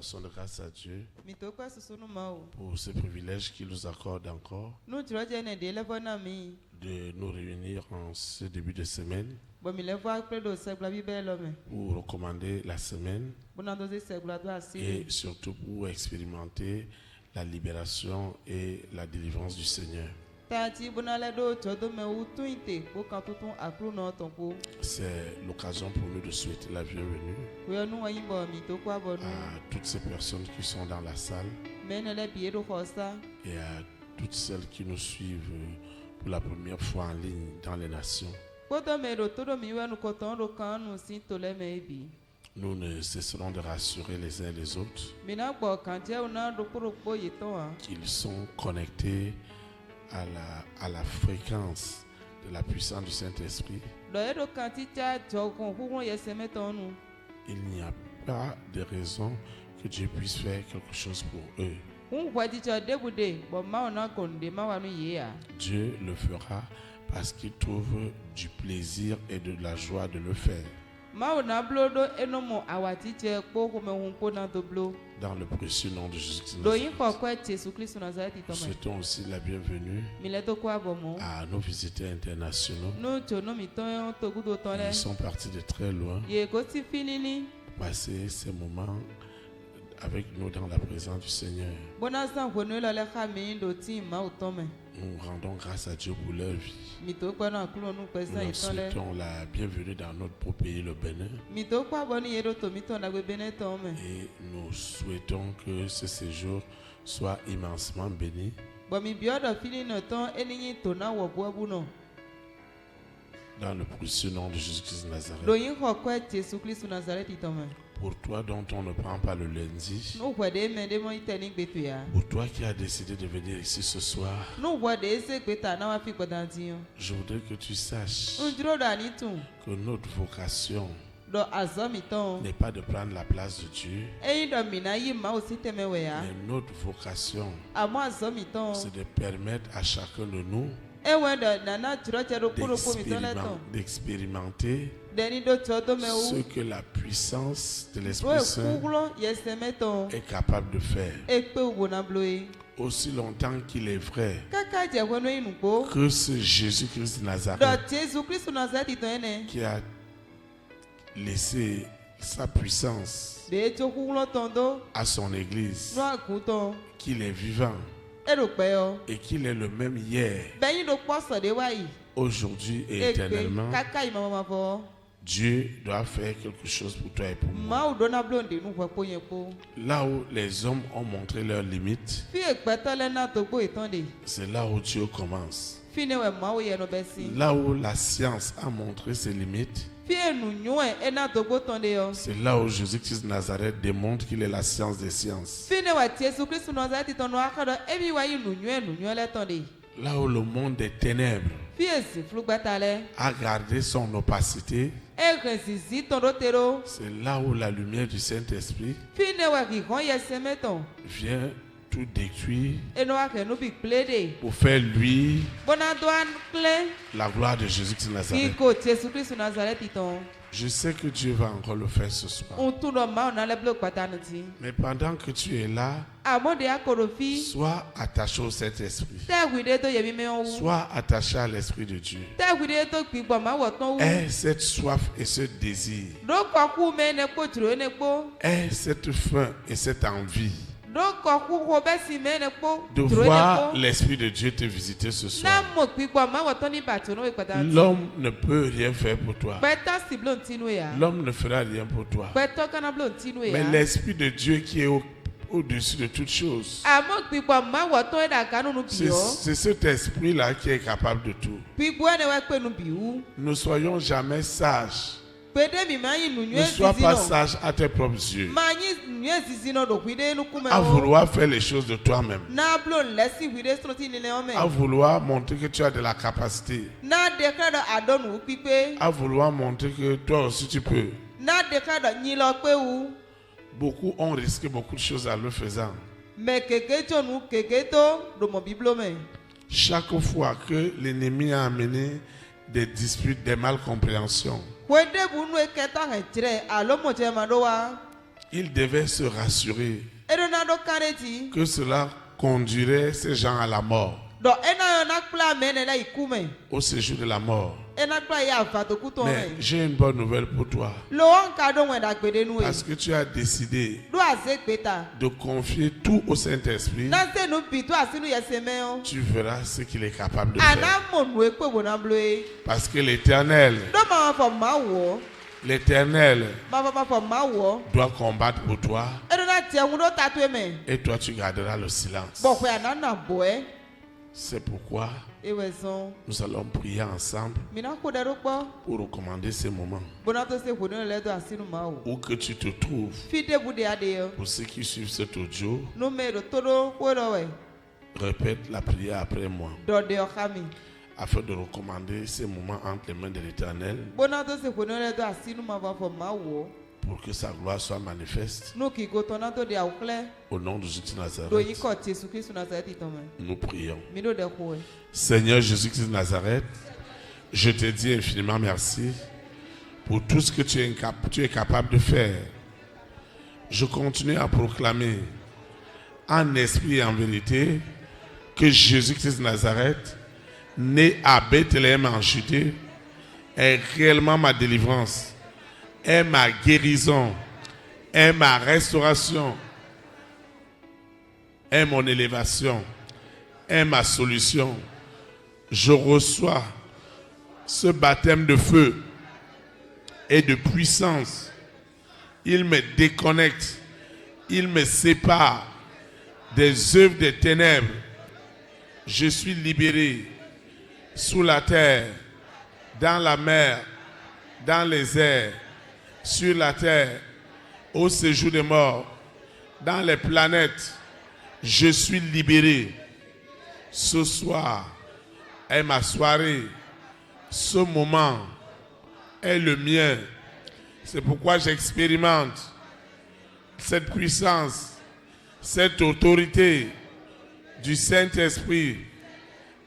remercions de grâce à Dieu pour ce privilège qu'il nous accorde encore de nous réunir en ce début de semaine pour recommander la semaine et surtout pour expérimenter la libération et la délivrance du Seigneur. C'est l'occasion pour nous de souhaiter la bienvenue à toutes ces personnes qui sont dans la salle et à toutes celles qui nous suivent pour la première fois en ligne dans les nations. Nous ne cesserons de rassurer les uns les autres qu'ils sont connectés à la fréquence de la puissance du Saint-Esprit. Il n'y a pas de raison que Dieu puisse faire quelque chose pour eux. Dieu le fera parce qu'il trouve du plaisir et de la joie de le faire. Dans le précieux nom de Jésus-Christ, nous souhaitons aussi la bienvenue à nos visiteurs internationaux. Ils sont partis de très loin pour passer ces moments avec nous dans la présence du Seigneur. Nous rendons grâce à Dieu pour leur vie. Nous leur souhaitons la bienvenue dans notre beau pays, le Bénin. Et nous souhaitons que ce séjour soit immensément béni. Dans le précieux nom de Jésus-Christ de Nazareth. Pour toi dont on ne prend pas le lundi, pour toi qui as décidé de venir ici ce soir, je voudrais que tu saches que notre vocation n'est pas de prendre la place de Dieu, mais notre vocation, c'est de permettre à chacun de nous d'expérimenter ce que la puissance de l'Esprit Saint est capable de faire. Aussi longtemps qu'il est vrai que ce Jésus-Christ de Nazareth qui a laissé sa puissance à son Église, qu'il est vivant et qu'il est le même hier, aujourd'hui et éternellement, Dieu doit faire quelque chose pour toi et pour moi. Là où les hommes ont montré leurs limites, c'est là où Dieu commence. Là où la science a montré ses limites, c'est là où Jésus-Christ de Nazareth démontre qu'il est la science des sciences. Là où le monde des ténèbres a gardé son opacité, c'est là où la lumière du Saint-Esprit vient tout détruire pour faire lui la gloire de Jésus-Christ de Nazareth. Je sais que Dieu va encore le faire ce soir. Mais pendant que tu es là, sois attaché au Saint-Esprit. Sois attaché à l'Esprit de Dieu. Aie cette soif et ce désir. Aie cette faim et cette envie de voir l'Esprit de Dieu te visiter ce soir. L'homme ne peut rien faire pour toi. L'homme ne fera rien pour toi. Mais l'Esprit de Dieu qui est au-dessus de toutes choses, c'est cet esprit-là qui est capable de tout. Ne soyons jamais sages. Ne sois pas sage à tes propres yeux, à vouloir faire les choses de toi-même, à vouloir montrer que tu as de la capacité, à vouloir montrer que toi aussi tu peux. Beaucoup ont risqué beaucoup de choses en le faisant. Chaque fois que l'ennemi a amené des disputes, des malcompréhensions, il devait se rassurer que cela conduirait ces gens à la mort, au séjour de la mort. Mais j'ai une bonne nouvelle pour toi. Parce que tu as décidé de confier tout au Saint-Esprit, tu verras ce qu'il est capable de faire. Parce que l'Éternel doit combattre pour toi. Et toi tu garderas le silence. C'est pourquoi nous allons prier ensemble pour recommander ces moments. Où que tu te trouves, pour ceux qui suivent cet audio, répète la prière après moi, afin de recommander ces moments entre les mains de l'Éternel, pour que sa gloire soit manifeste. Au nom de Jésus de Nazareth, nous prions. Seigneur Jésus-Christ de Nazareth, je te dis infiniment merci pour tout ce que tu es capable de faire. Je continue à proclamer en esprit et en vérité que Jésus-Christ de Nazareth, né à Bethléem en Judée, est réellement ma délivrance, est ma guérison, est ma restauration, est mon élévation, est ma solution. Je reçois ce baptême de feu et de puissance. Il me déconnecte, il me sépare des œuvres des ténèbres. Je suis libéré sous la terre, dans la mer, dans les airs, sur la terre, au séjour des morts, dans les planètes. Je suis libéré. Ce soir est ma soirée. Ce moment est le mien. C'est pourquoi j'expérimente cette puissance, cette autorité du Saint-Esprit.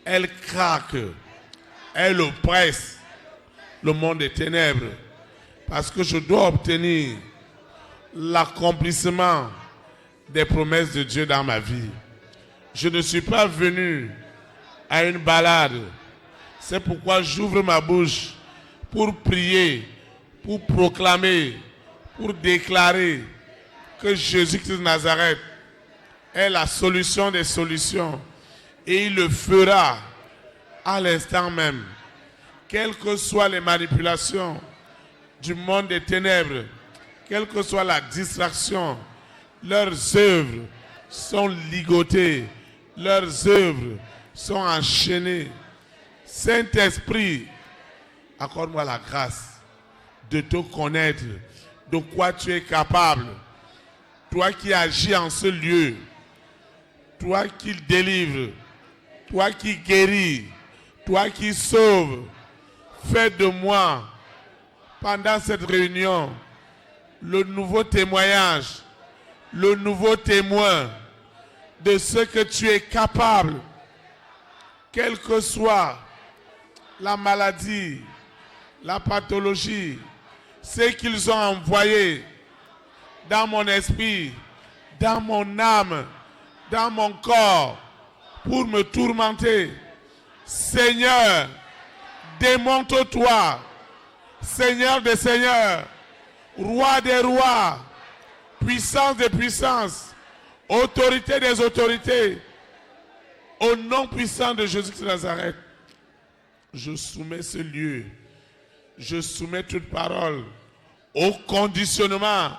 Elle craque, elle oppresse le monde des ténèbres, parce que je dois obtenir l'accomplissement des promesses de Dieu dans ma vie. Je ne suis pas venu à une balade. C'est pourquoi j'ouvre ma bouche pour prier, pour proclamer, pour déclarer que Jésus-Christ de Nazareth est la solution des solutions. Et il le fera à l'instant même. Quelles que soient les manipulations du monde des ténèbres, quelle que soit la distraction, leurs œuvres sont ligotées, leurs œuvres sont enchaînées. Saint-Esprit, accorde-moi la grâce de te connaître, de quoi tu es capable. Toi qui agis en ce lieu, toi qui délivres, toi qui guéris, toi qui sauves, fais de moi, pendant cette réunion, le nouveau témoignage, le nouveau témoin de ce que tu es capable, quelle que soit la maladie, la pathologie, ce qu'ils ont envoyé dans mon esprit, dans mon âme, dans mon corps, pour me tourmenter. Seigneur, démontre-toi, Seigneur des seigneurs, Roi des rois, puissance des puissances, autorité des autorités. Au nom puissant de Jésus-Christ de Nazareth, je soumets ce lieu, je soumets toute parole au conditionnement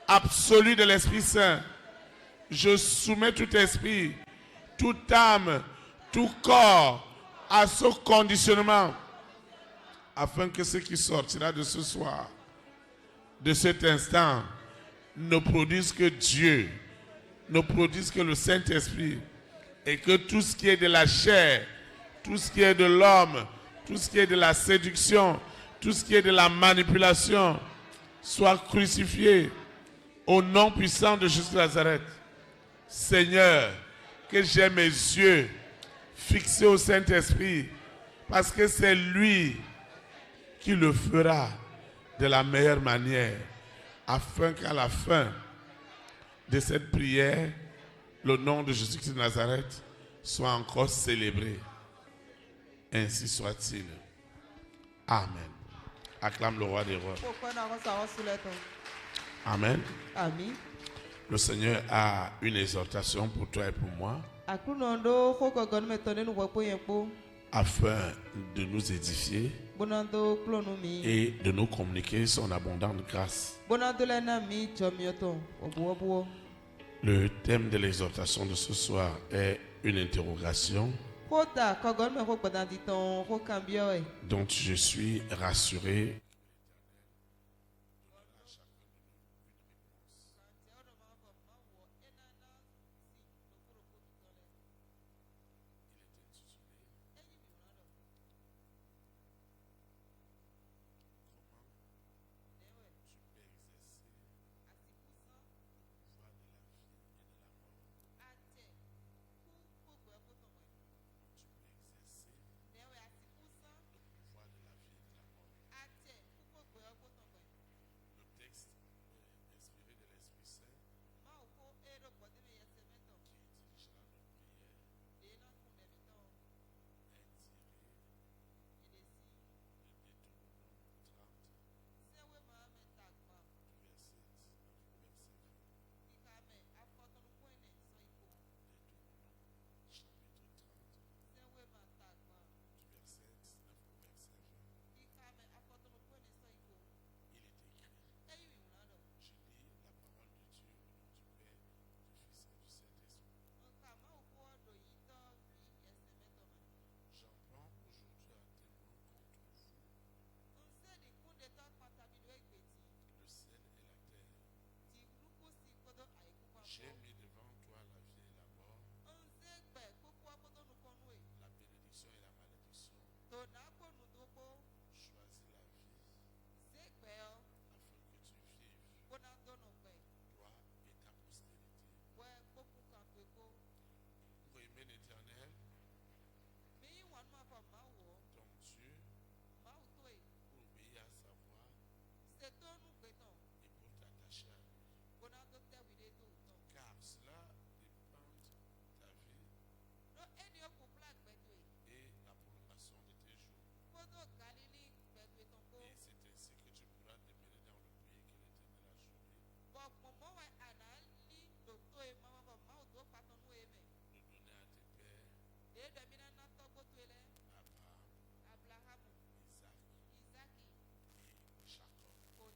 absolu de l'Esprit Saint. Je soumets tout esprit, toute âme, tout corps à ce conditionnement, afin que ce qui sortira de ce soir, de cet instant, ne produise que Dieu, ne produise que le Saint-Esprit, et que tout ce qui est de la chair, tout ce qui est de l'homme, tout ce qui est de la séduction, tout ce qui est de la manipulation, soit crucifié au nom puissant de Jésus de Nazareth. Seigneur, que j'ai mes yeux fixés au Saint-Esprit, parce que c'est lui qui le fera de la meilleure manière, afin qu'à la fin de cette prière, le nom de Jésus-Christ de Nazareth soit encore célébré. Ainsi soit-il. Amen. Acclame le roi des rois. Amen. Amen. Le Seigneur a une exhortation pour toi et pour moi, afin de nous édifier et de nous communiquer son abondante grâce. Le thème de l'exhortation de ce soir est une interrogation dont je suis rassuré. J'ai mis devant toi la vie et la mort, la bénédiction et la malédiction. Choisis la vie, afin que tu vives, toi et ta postérité. Pour aimer l'Éternel, ton Dieu, pour obéir à sa voix et pour t'attacher à lui. Car cela dépend de ta vie et la prolongation de tes jours. Et c'est ainsi que tu pourras demeurer dans le pays que l'Éternel a juré de donner à tes pères, Abraham, Isaac et Jacob. Que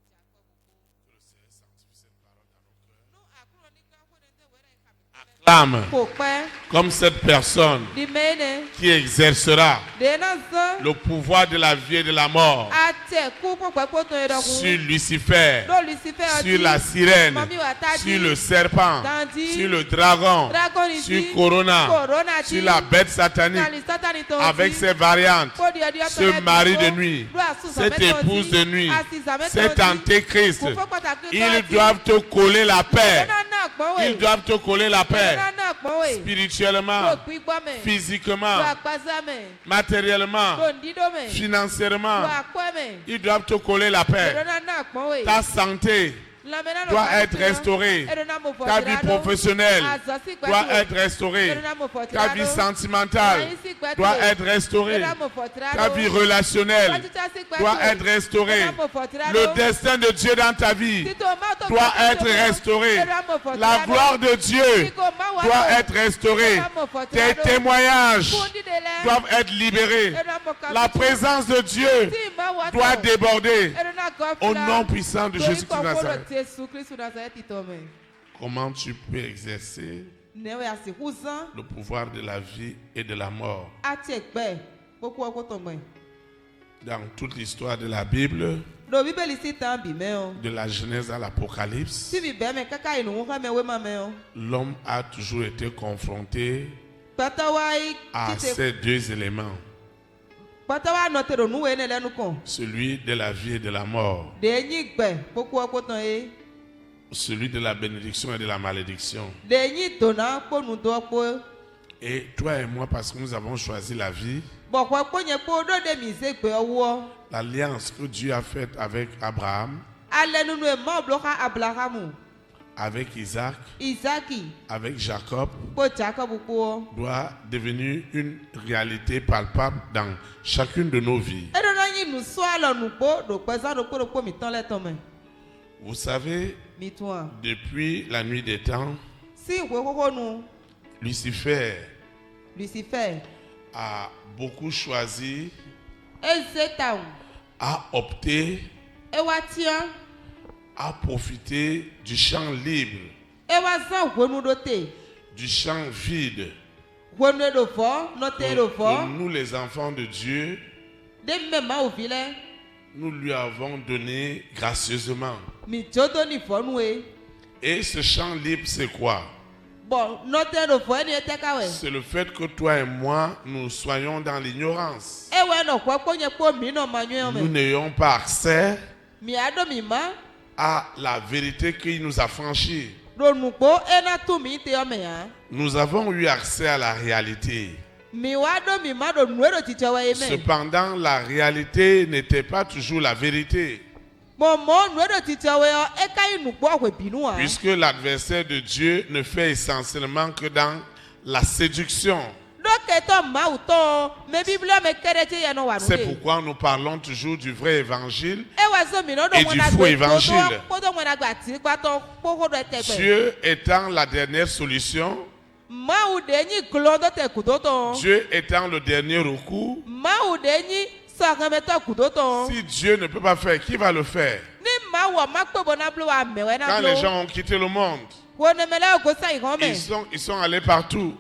le Seigneur sanctifie cette parole dans nos cœurs. Acclame comme cette personne qui exercera le pouvoir de la vie et de la mort sur Lucifer, sur la sirène, sur le serpent, sur le dragon, sur Corona, sur la bête satanique, avec ses variantes, ce mari de nuit, cette épouse de nuit, cet antéchrist. Ils doivent te coller la paix. Ils doivent te coller la paix. Spirituellement, physiquement, matériellement, financièrement. Ils doivent te coller la paix. Ta santé doit être restaurée. Ta vie professionnelle doit être restaurée. Ta vie sentimentale doit être restaurée. Ta vie relationnelle doit être restaurée. Le destin de Dieu dans ta vie doit être restauré. La gloire de Dieu doit être restaurée. Tes témoignages doivent être libérés. La présence de Dieu doit déborder. Au nom puissant de Jésus-Christ de Nazareth. Comment tu peux exercer le pouvoir de la vie et de la mort? Dans toute l'histoire de la Bible, de la Genèse à l'Apocalypse, l'homme a toujours été confronté à ces deux éléments. Celui de la vie et de la mort. Celui de la bénédiction et de la malédiction. Et toi et moi, parce que nous avons choisi la vie, l'alliance que Dieu a faite avec Abraham, avec Isaac, avec Jacob, doit devenir une réalité palpable dans chacune de nos vies. Vous savez, depuis la nuit des temps, Lucifer a beaucoup choisi, a opté, a profité du champ libre, du champ vide. Pour nous les enfants de Dieu, nous lui avons donné gracieusement. Et ce champ libre, c'est quoi? C'est le fait que toi et moi, nous soyons dans l'ignorance. Nous n'ayons pas accès à la vérité qui nous a franchis. Nous avons eu accès à la réalité. Cependant, la réalité n'était pas toujours la vérité. Puisque l'adversaire de Dieu ne fait essentiellement que dans la séduction. C'est pourquoi nous parlons toujours du vrai évangile et du faux évangile. Dieu étant la dernière solution, Dieu étant le dernier recours. Si Dieu ne peut pas faire, qui va le faire? Quand les gens ont quitté le monde, ils sont allés partout.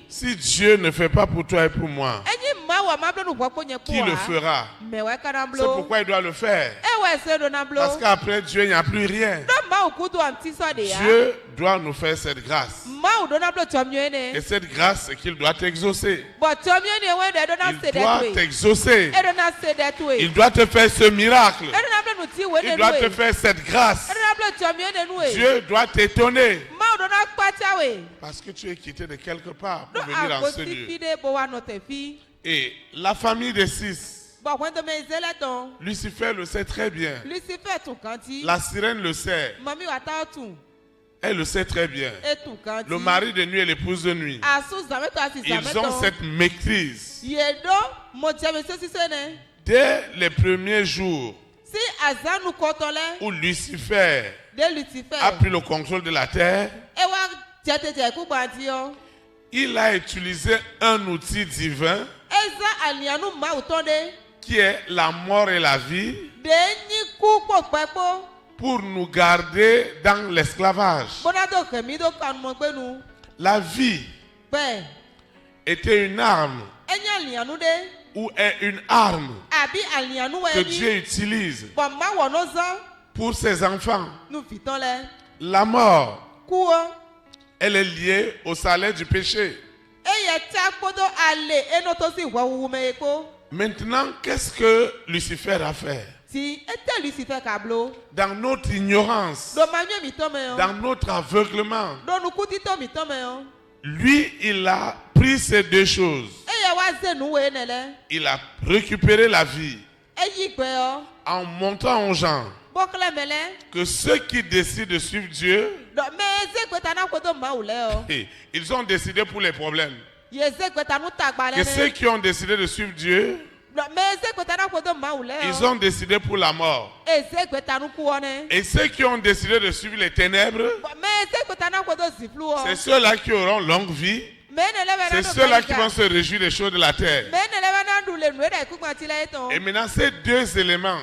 Si Dieu ne fait pas pour toi et pour moi, qui le fera? C'est pourquoi il doit le faire. Parce qu'après Dieu, il n'y a plus rien. Dieu doit nous faire cette grâce. Et cette grâce, c'est qu'il doit t'exaucer. Il doit t'exaucer. Il doit te faire ce miracle. Il doit te faire cette grâce. Dieu doit t'étonner. Parce que tu es quitté de quelque part pour venir en ce lieu. Et la famille des 6, Lucifer le sait très bien. La sirène le sait. Elle le sait très bien. Le mari de nuit et l'épouse de nuit. Ils ont cette maîtrise. Dès les premiers jours où Lucifer a pris le contrôle de la terre, il a utilisé un outil divin qui est la mort et la vie pour nous garder dans l'esclavage. La vie était une arme ou est une arme que Dieu utilise pour ses enfants. La mort, elle est liée au salaire du péché. Maintenant, qu'est-ce que Lucifer a fait? Dans notre ignorance, dans notre aveuglement, lui, il a pris ces deux choses. Il a récupéré la vie en montrant aux gens que ceux qui décident de suivre Dieu, ils ont décidé pour les problèmes. Que ceux qui ont décidé de suivre Dieu, ils ont décidé pour la mort. Et ceux qui ont décidé de suivre les ténèbres, c'est ceux-là qui auront longue vie. C'est ceux-là qui vont se réjouir des choses de la terre. Et maintenant, ces deux éléments,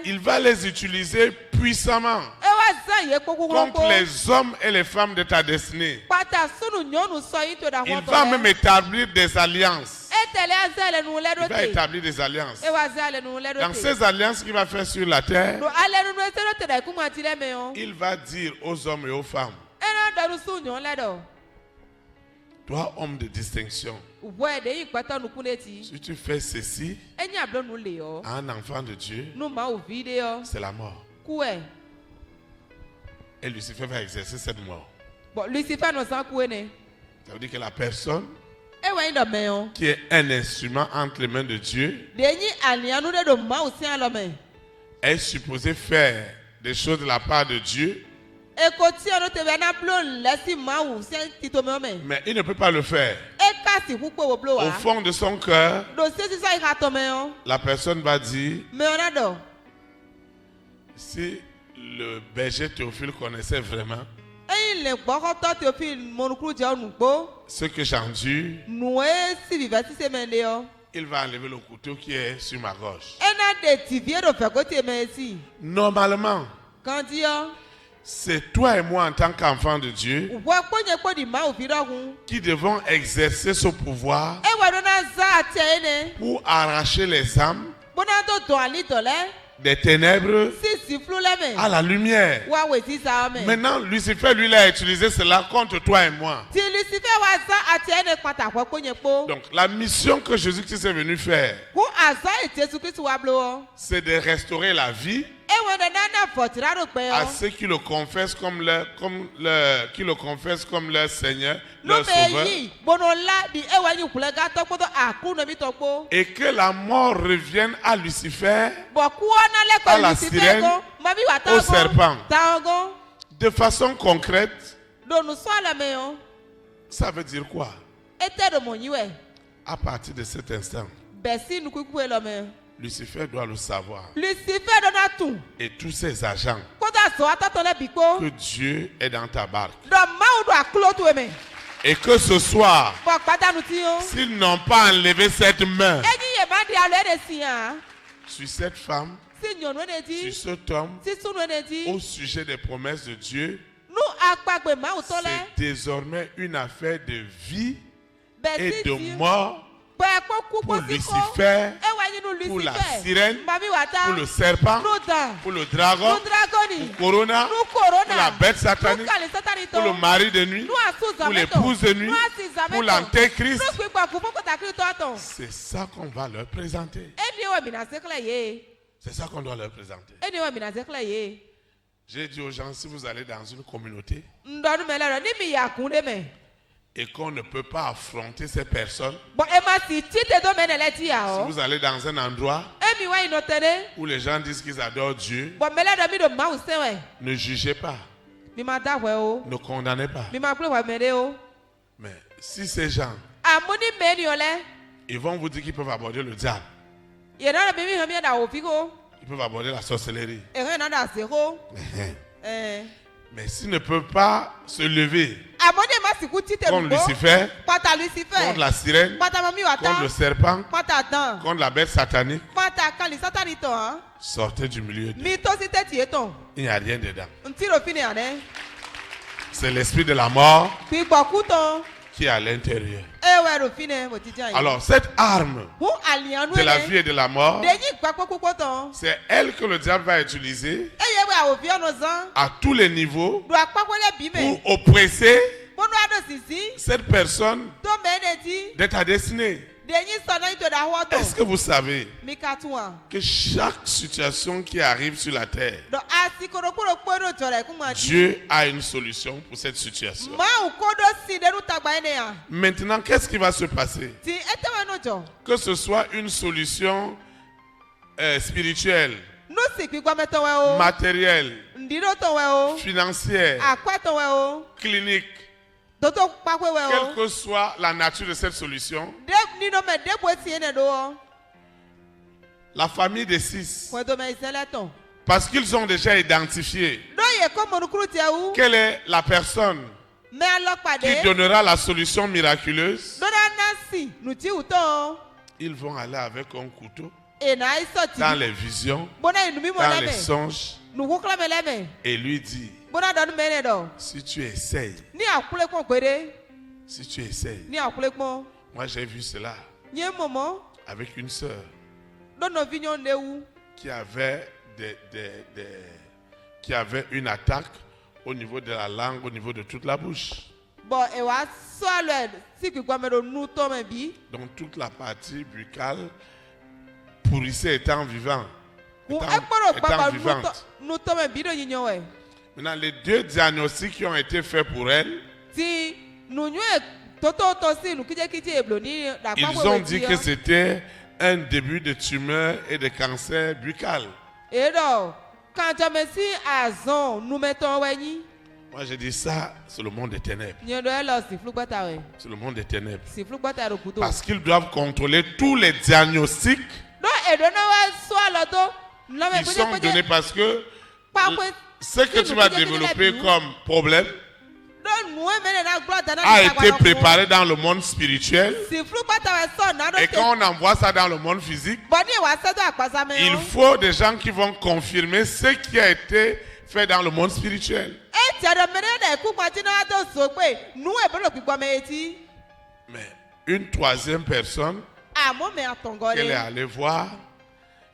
il va les utiliser puissamment contre les hommes et les femmes de ta destinée. Il va même établir des alliances. Il va établir des alliances. Dans ces alliances qu'il va faire sur la terre, il va dire aux hommes et aux femmes: toi, homme de distinction, si tu fais ceci à un enfant de Dieu, c'est la mort. Et Lucifer va exercer cette mort. Ça veut dire que la personne qui est un instrument entre les mains de Dieu est supposé faire des choses de la part de Dieu, mais il ne peut pas le faire. Au fond de son cœur, la personne va dire, si le berger Théophile connaissait vraiment ce que j'endure, il va enlever le couteau qui est sur ma gorge. Normalement, c'est toi et moi en tant qu'enfant de Dieu qui devons exercer ce pouvoir pour arracher les âmes des ténèbres à la lumière. Maintenant, Lucifer, lui, il a utilisé cela contre toi et moi. Donc, la mission que Jésus-Christ est venu faire, c'est de restaurer la vie à ceux qui le confessent comme leur Seigneur, leur Sauveur, et que la mort revienne à Lucifer, à la sirène, au serpent. De façon concrète, ça veut dire quoi? À partir de cet instant, Lucifer doit le savoir. Et tous ses agents, que Dieu est dans ta barque. Et que ce soir, s'ils n'ont pas enlevé cette main sur cette femme, sur cet homme, au sujet des promesses de Dieu, c'est désormais une affaire de vie et de mort pour Lucifer, pour la sirène, pour le serpent, pour le dragon, pour Corona, pour la bête satanique, pour le mari de nuit, pour l'épouse de nuit, pour l'antéchrist. C'est ça qu'on va leur présenter. C'est ça qu'on doit leur présenter. J'ai dit aux gens, si vous allez dans une communauté et qu'on ne peut pas affronter ces personnes, si vous allez dans un endroit où les gens disent qu'ils adorent Dieu, ne jugez pas, ne condamnez pas. Mais si ces gens, ils vont vous dire qu'ils peuvent aborder le diable, ils peuvent aborder la sorcellerie, mais s'ils ne peuvent pas se lever contre Lucifer, contre la sirène, contre le serpent, contre la bête satanique, sortez du milieu d'eux. Il n'y a rien dedans. C'est l'esprit de la mort qui est à l'intérieur. Alors cette arme de la vie et de la mort, c'est elle que le diable va utiliser à tous les niveaux pour oppresser cette personne de ta destinée. Est-ce que vous savez que chaque situation qui arrive sur la terre, Dieu a une solution pour cette situation? Maintenant, qu'est-ce qui va se passer? Que ce soit une solution spirituelle, matérielle, financière, clinique, quelle que soit la nature de cette solution, la famille des 6, parce qu'ils ont déjà identifié quelle est la personne qui donnera la solution miraculeuse, ils vont aller avec un couteau dans les visions, dans les songes, et lui dire, si tu essayes, moi j'ai vu cela avec une sœur qui avait une attaque au niveau de la langue, au niveau de toute la bouche. Donc toute la partie buccale pourrissait étant vivante. Maintenant, les 2 diagnostics qui ont été faits pour elle, ils ont dit que c'était un début de tumeur et de cancer buccal. Moi, je dis ça, c'est le monde des ténèbres. C'est le monde des ténèbres. Parce qu'ils doivent contrôler tous les diagnostics qui sont donnés parce que ce que tu vas développer comme problème a été préparé dans le monde spirituel. Et quand on envoie ça dans le monde physique, il faut des gens qui vont confirmer ce qui a été fait dans le monde spirituel. Mais une troisième personne, elle est allée voir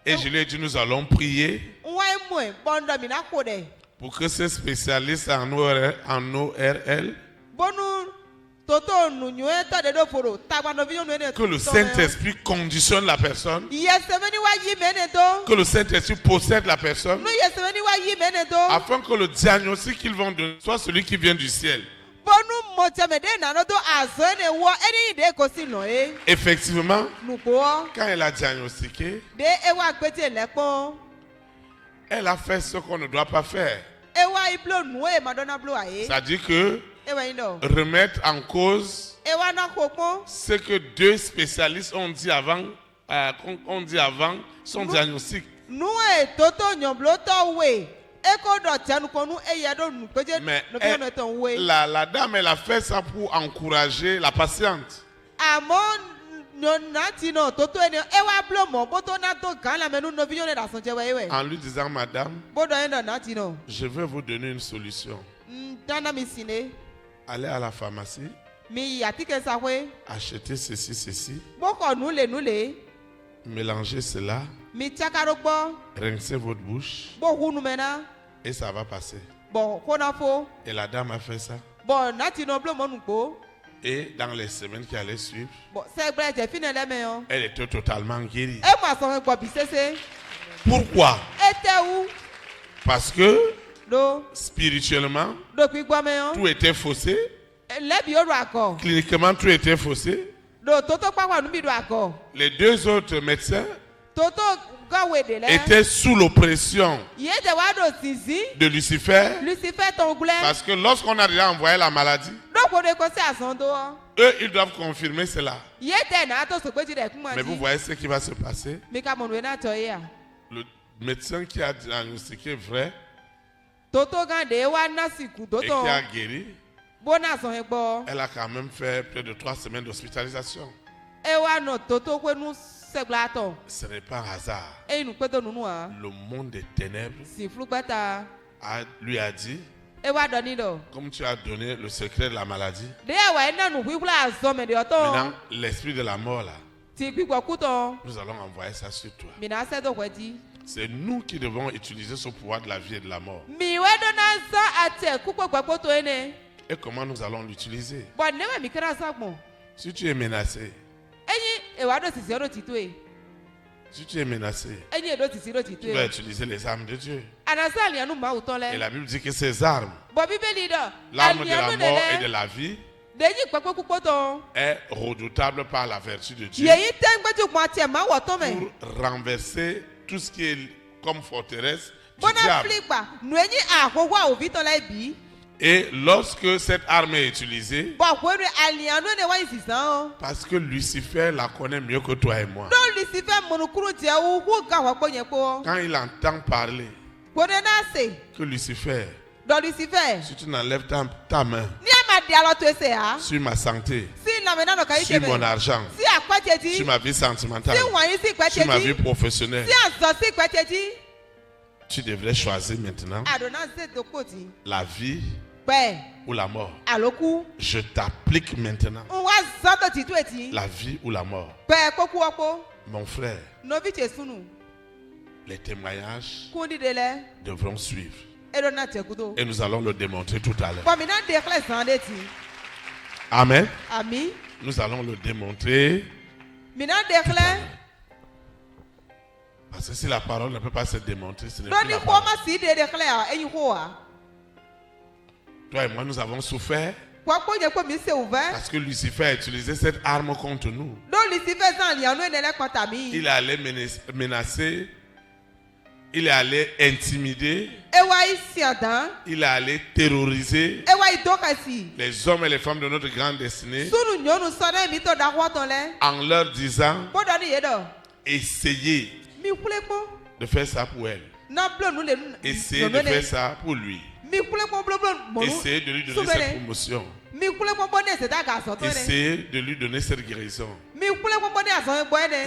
et je lui ai dit nous allons prier pour que ce spécialiste en ORL, que le Saint-Esprit conditionne la personne, que le Saint-Esprit possède la personne, afin que le diagnostic qu'ils vont donner soit celui qui vient du ciel. Effectivement, quand elle a diagnostiqué, elle a fait ce qu'on ne doit pas faire. C'est-à-dire que remettre en cause ce que deux spécialistes ont dit avant son diagnostic. Mais la dame, elle a fait ça pour encourager la patiente. En lui disant, madame, je vais vous donner une solution. Allez à la pharmacie, achetez ceci, mélangez cela, rincez votre bouche et ça va passer. Et la dame a fait ça. Et dans les semaines qui allaient suivre, elle était totalement guérie. Pourquoi? Parce que spirituellement, tout était faussé. Cliniquement, tout était faussé. Les deux autres médecins étaient sous l'oppression de Lucifer. Parce que lorsqu'on a déjà envoyé la maladie, eux, ils doivent confirmer cela. Mais vous voyez ce qui va se passer. Le médecin qui a diagnostiqué vrai et qui a guéri, elle a quand même fait près de 3 semaines d'hospitalisation. Ce n'est pas un hasard. Le monde des ténèbres lui a dit, comme tu as donné le secret de la maladie, maintenant l'esprit de la mort là, nous allons envoyer ça sur toi. C'est nous qui devons utiliser ce pouvoir de la vie et de la mort. Et comment nous allons l'utiliser? Si tu es menacé, tu vas utiliser les armes de Dieu. Et la Bible dit que ces armes, l'arme de la mort et de la vie, est redoutable par la vertu de Dieu pour renverser tout ce qui est comme forteresse du diable. Et lorsque cette arme est utilisée, parce que Lucifer la connaît mieux que toi et moi, quand il entend parler que Lucifer, si tu n'enlèves ta main sur ma santé, sur mon argent, sur ma vie sentimentale, sur ma vie professionnelle, tu devrais choisir maintenant la vie ou la mort. Je t'applique maintenant la vie ou la mort. Mon frère, les témoignages devront suivre. Et nous allons le démontrer tout à l'heure. Amen. Nous allons le démontrer. Parce que si la parole ne peut pas se démontrer, ce n'est plus la parole. Toi et moi, nous avons souffert parce que Lucifer a utilisé cette arme contre nous. Il allait menacer Il est allé intimider. Il est allé terroriser les hommes et les femmes de notre grande destinée en leur disant essayez de faire ça pour elle. Essayez de faire ça pour lui. Essayez de lui donner cette promotion. Essayez de lui donner cette guérison.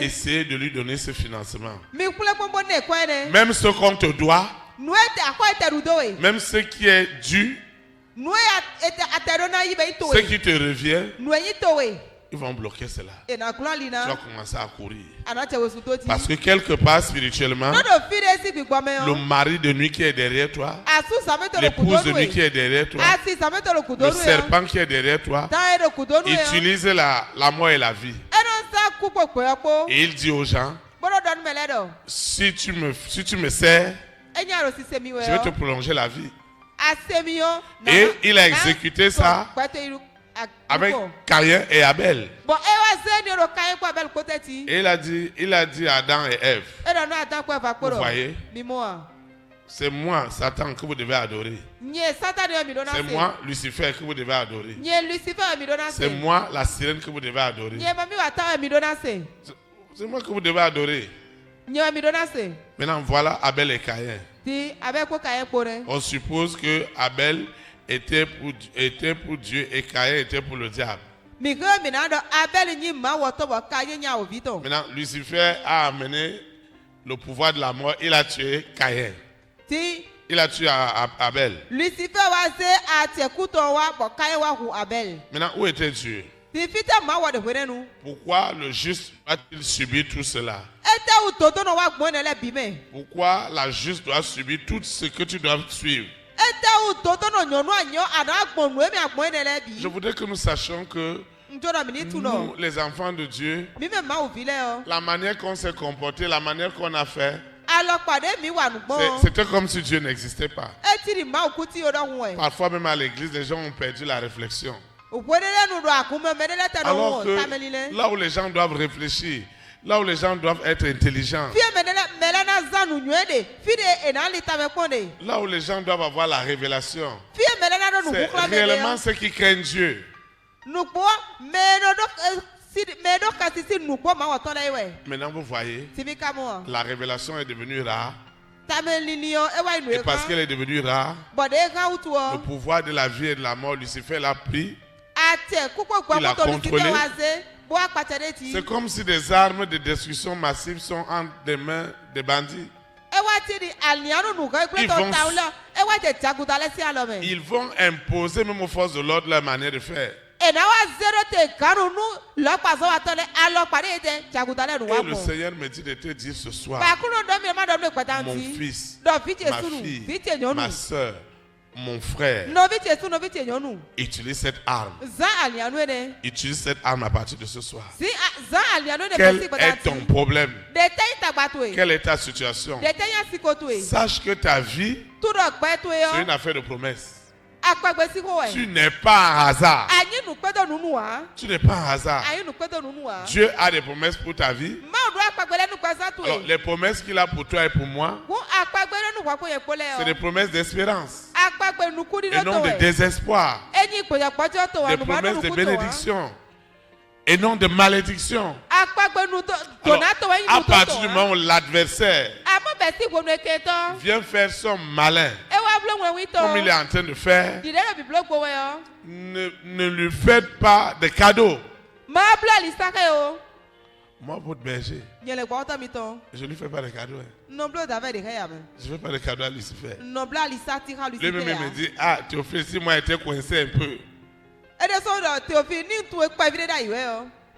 Essayez de lui donner ce financement. Même ce qu'on te doit, même ce qui est dû, ce qui te revient, ils vont bloquer cela. Tu vas commencer à courir. Parce que quelque part spirituellement, le mari de nuit qui est derrière toi, l'épouse de nuit qui est derrière toi, le serpent qui est derrière toi, utilise la mort et la vie. Et il dit aux gens, si tu me sers, je vais te prolonger la vie. Et il a exécuté ça avec Caïn et Abel. Et il a dit à Adam et Ève, vous voyez, c'est moi, Satan, que vous devez adorer. C'est moi, Lucifer, que vous devez adorer. C'est moi, la sirène, que vous devez adorer. C'est moi que vous devez adorer. Maintenant, voilà Abel et Caïn. On suppose que Abel était pour Dieu et Caïn était pour le diable. Maintenant, Lucifer a amené le pouvoir de la mort. Il a tué Caïn. Il a tué Abel. Maintenant, où était Dieu? Pourquoi le juste va-t-il subir tout cela? Pourquoi la juste doit subir tout ce que tu dois suivre? Je voudrais que nous sachions que nous, les enfants de Dieu, la manière qu'on s'est comporté, la manière qu'on a fait, c'était comme si Dieu n'existait pas. Parfois même à l'église, les gens ont perdu la réflexion. Alors que là où les gens doivent réfléchir, là où les gens doivent être intelligents, là où les gens doivent avoir la révélation, c'est réellement ceux qui craignent Dieu. Maintenant vous voyez, la révélation est devenue rare. Et parce qu'elle est devenue rare, le pouvoir de la vie et de la mort, Lucifer l'a pris. Il a contrôlé. C'est comme si des armes de destruction massive sont entre les mains des bandits. Ils vont imposer même aux forces de l'ordre leur manière de faire. Et le Seigneur me dit de te dire ce soir, mon fils, ma fille, ma soeur, mon frère, utilise cette arme. Utilise cette arme à partir de ce soir. Quel est ton problème? Quelle est ta situation? Sache que ta vie, c'est une affaire de promesse. Tu n'es pas un hasard. Tu n'es pas un hasard. Dieu a des promesses pour ta vie. Alors, les promesses qu'il a pour toi et pour moi, c'est des promesses d'espérance et non de désespoir. Des promesses de bénédiction et non de malédiction. Alors, à partir du moment où l'adversaire vient faire son malin, comme il est en train de faire, ne lui faites pas de cadeaux. Moi, votre berger, je ne lui fais pas de cadeaux. Je ne fais pas de cadeaux à Lucifer. Lui-même me dit, ah, Théophile, si moi j'étais coincé un peu.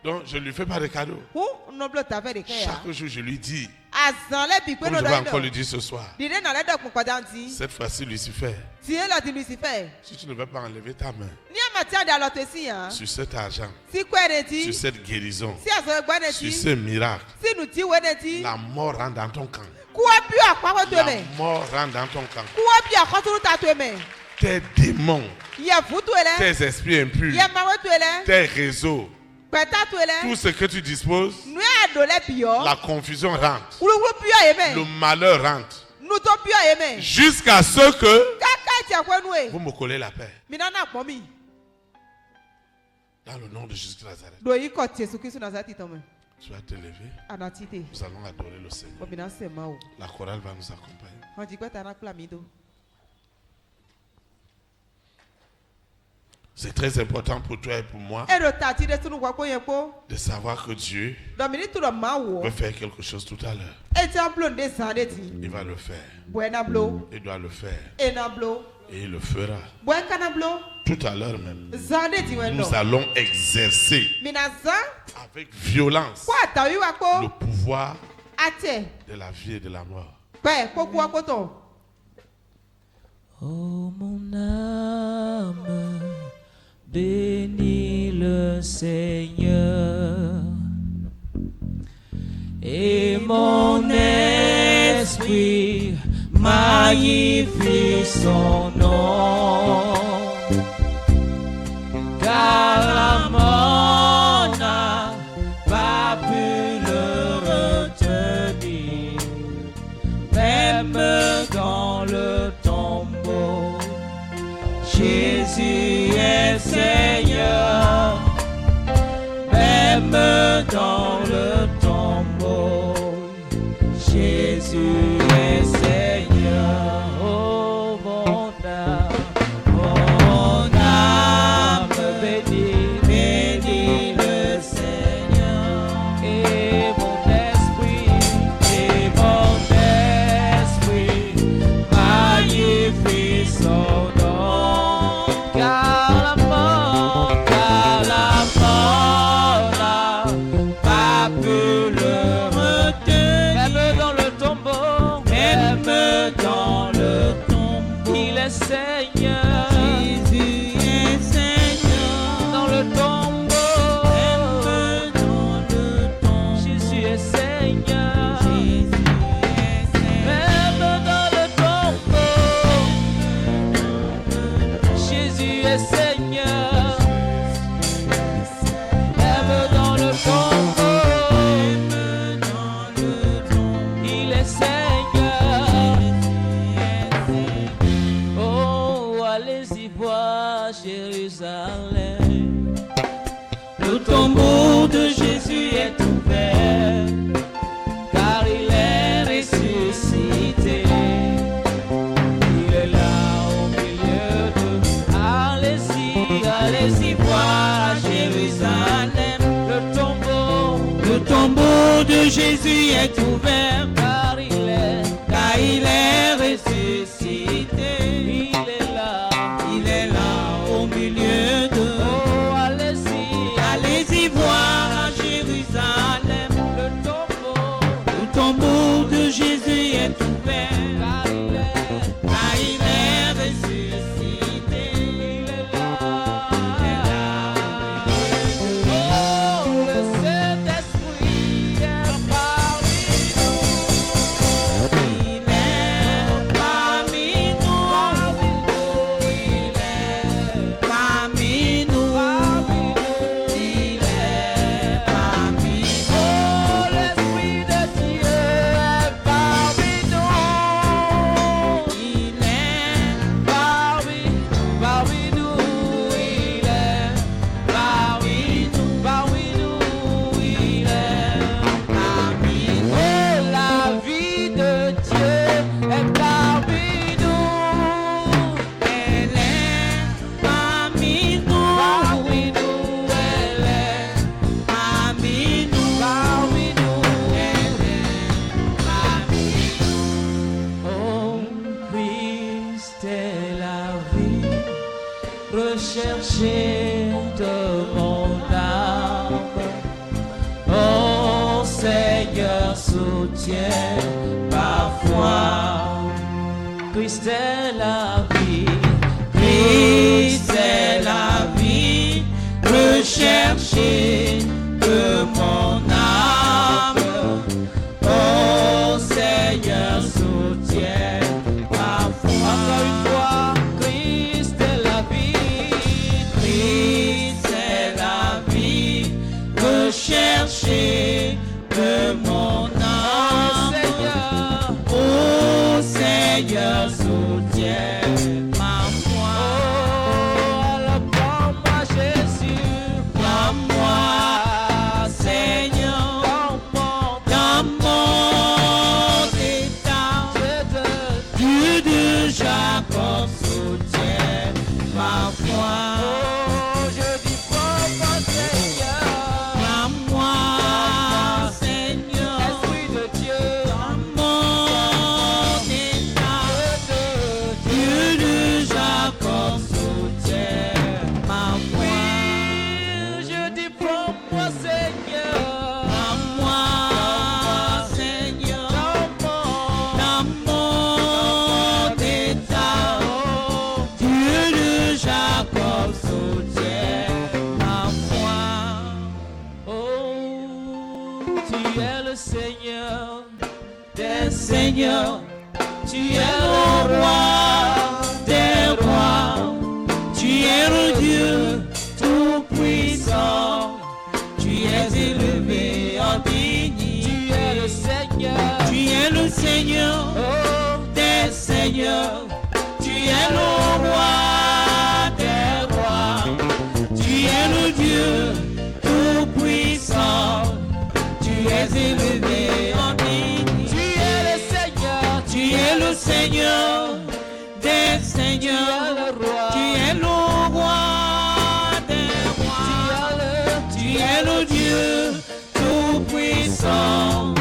Donc, je ne lui fais pas de cadeaux. Chaque jour, je lui dis, comme je vais encore lui dire ce soir, cette fois-ci, Lucifer, si tu ne veux pas enlever ta main sur cet argent, sur cette guérison, sur ce miracle, la mort rentre dans ton camp. La mort rentre dans ton camp. Tes démons, tes esprits impurs, tes réseaux, tout ce que tu disposes, la confusion rentre, le malheur rentre. Jusqu'à ce que vous me collez la paix. Dans le nom de Jésus de Nazareth. Tu vas te lever. Nous allons adorer le Seigneur. La chorale va nous accompagner. C'est très important pour toi et pour moi de savoir que Dieu peut faire quelque chose tout à l'heure. Il va le faire. Il doit le faire. Et il le fera. Tout à l'heure même. Nous allons exercer avec violence le pouvoir de la vie et de la mort. Oh mon âme, bénis le Seigneur, et mon esprit magnifie son nom, car la mort n'a pas pu le retenir, même dans le tombeau. Jésus est Seigneur, même dans le tombeau. Jésus est Seigneur. Oh mon âme, bénis le Seigneur. Et mon esprit magnifie son nom. Car la mort n'a pas pu le retenir. Même dans le tombeau, il est Seigneur. Jésus est Seigneur. Dans le tombeau, Jésus est Seigneur. Même dans le tombeau, Jésus est Seigneur. Même dans le tombeau, il est Seigneur. Oh, allez-y voir Jérusalem. Le tombeau de Jésus est ouvert, car il est ressuscité. Il est là au milieu de... Allez-y voir Jérusalem. Le tombeau de Jésus est ouvert, car il est ressuscité. Il est là au milieu de... Oh, allez-y voir Jérusalem. Le tombeau de Jésus est ouvert, car il est ressuscité. Il est là. Oh, le Saint-Esprit est parmi nous. Il est parmi nous. Il est parmi nous. Il est parmi nous. Oh, l'Esprit de Dieu est parmi nous. Il est parmi nous. Il est parmi nous. Il est parmi nous. Oh, la vie de Dieu est parmi nous. Elle est parmi nous. Elle est parmi nous. Elle est parmi nous. Oh, Christ est la vie, recherchez de mon âme. Oh, Seigneur, soutiens parfois. Christ est la vie, Christ est la vie, recherchez de mon âme. Oh, Seigneur, soutiens parfois. Encore une fois, Christ est la vie, Christ est la vie, recherchez de mon âme. Oh, Seigneur, Seigneur, tu es le roi des rois, tu es le Dieu tout-puissant, tu es élevé en dignité. Tu es le Seigneur, tu es le Seigneur, oh, des seigneurs, tu es le roi des rois, tu es le Dieu tout-puissant, tu es élevé en dignité. Tu es le Seigneur des seigneurs, tu es le roi des rois, tu es le Dieu tout-puissant,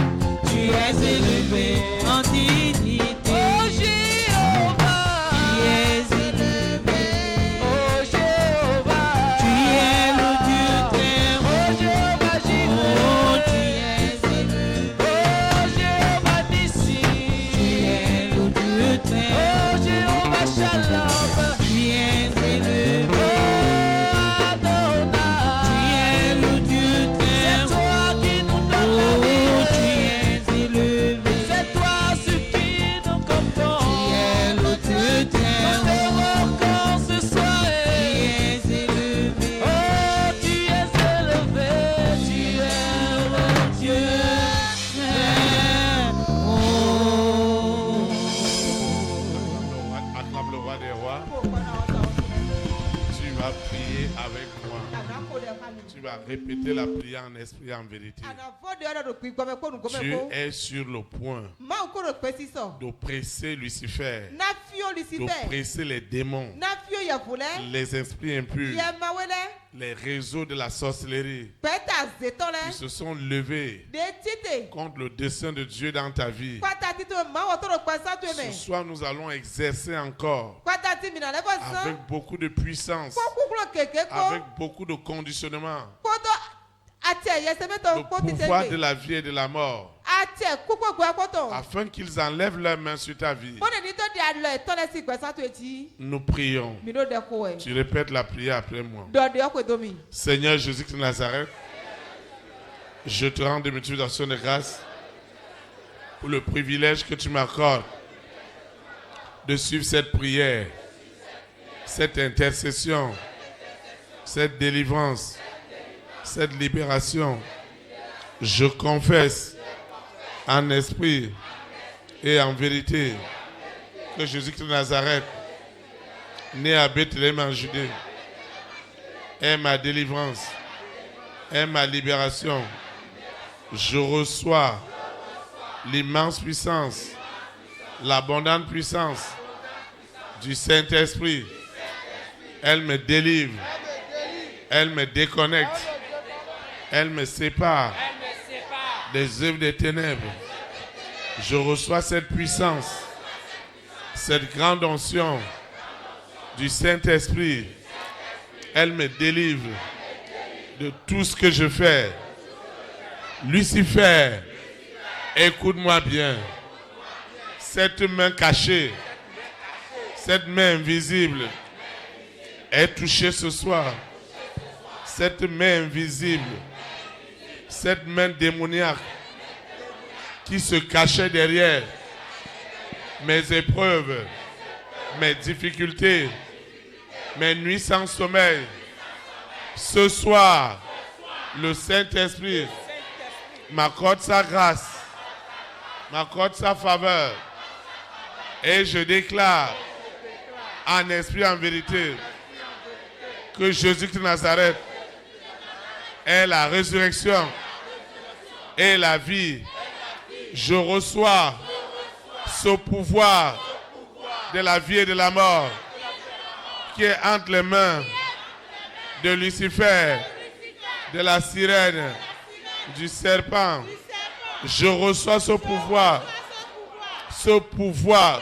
tu es élevé en dignité. Oh Jéhovah, tu es élevé. Oh Jéhovah, tu es le Dieu très haut. Oh Jéhovah, oh, tu es élevé. Oh Jéhovah, Nissi, tu es le Dieu très haut. Oh Jéhovah, Shalom, tu es élevé. Oh Adonai, tu es le Dieu très haut. C'est toi qui nous donnes la vie. Oh, tu es élevé. C'est toi ce qui nous comprend. Tu es le Dieu très haut. Nous te reconnaissons ce soir. Tu es élevé. Oh, tu es élevé. Tu es le Dieu très haut. Acclame le roi des rois. Tu vas prier avec moi. Tu vas répéter la prière en esprit et en vérité. Tu es sur le point d'oppresser Lucifer, d'oppresser les démons, les esprits impurs, les réseaux de la sorcellerie qui se sont levés contre le dessein de Dieu dans ta vie. Ce soir, nous allons exercer encore avec beaucoup de puissance, avec beaucoup de conditionnement, le pouvoir de la vie et de la mort, afin qu'ils enlèvent leurs mains sur ta vie. Nous prions. Tu répètes la prière après moi. Seigneur Jésus-Christ de Nazareth, je te rends de multiples actions de grâce pour le privilège que tu m'accordes de suivre cette prière, cette intercession, cette délivrance, cette libération. Je confesse en esprit et en vérité que Jésus-Christ de Nazareth, né à Bethléem en Judée, est ma délivrance, est ma libération. Je reçois l'immense puissance, l'abondante puissance du Saint-Esprit. Elle me délivre, elle me déconnecte, elle me sépare des œuvres des ténèbres. Je reçois cette puissance, cette grande onction du Saint-Esprit. Elle me délivre de tout ce que je fais. Lucifer, écoute-moi bien. Cette main cachée, cette main invisible est touchée ce soir. Cette main invisible, cette main démoniaque qui se cachait derrière mes épreuves, mes difficultés, mes nuits sans sommeil. Ce soir, le Saint-Esprit m'accorde sa grâce, m'accorde sa faveur, et je déclare en esprit, en vérité, que Jésus-Christ de Nazareth est la résurrection et la vie. Je reçois ce pouvoir de la vie et de la mort qui est entre les mains de Lucifer, de la sirène, du serpent. Je reçois ce pouvoir. Ce pouvoir.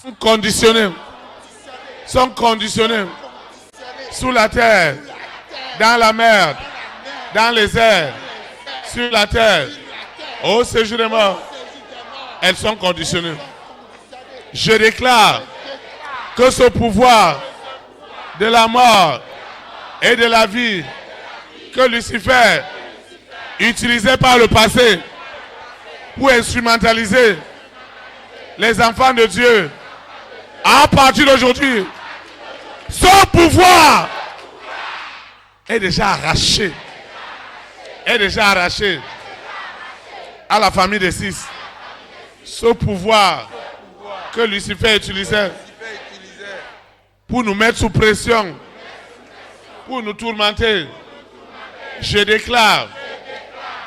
sont conditionnés sous la terre, dans la mer, dans les airs, sur la terre, au séjour des morts. Elles sont conditionnées. Je déclare que ce pouvoir de la mort et de la vie que Lucifer utilisait par le passé pour instrumentaliser les enfants de Dieu, à partir d'aujourd'hui, son pouvoir est déjà arraché. Est déjà arraché à la famille des 6. Ce pouvoir que Lucifer utilisait pour nous mettre sous pression, pour nous tourmenter, je déclare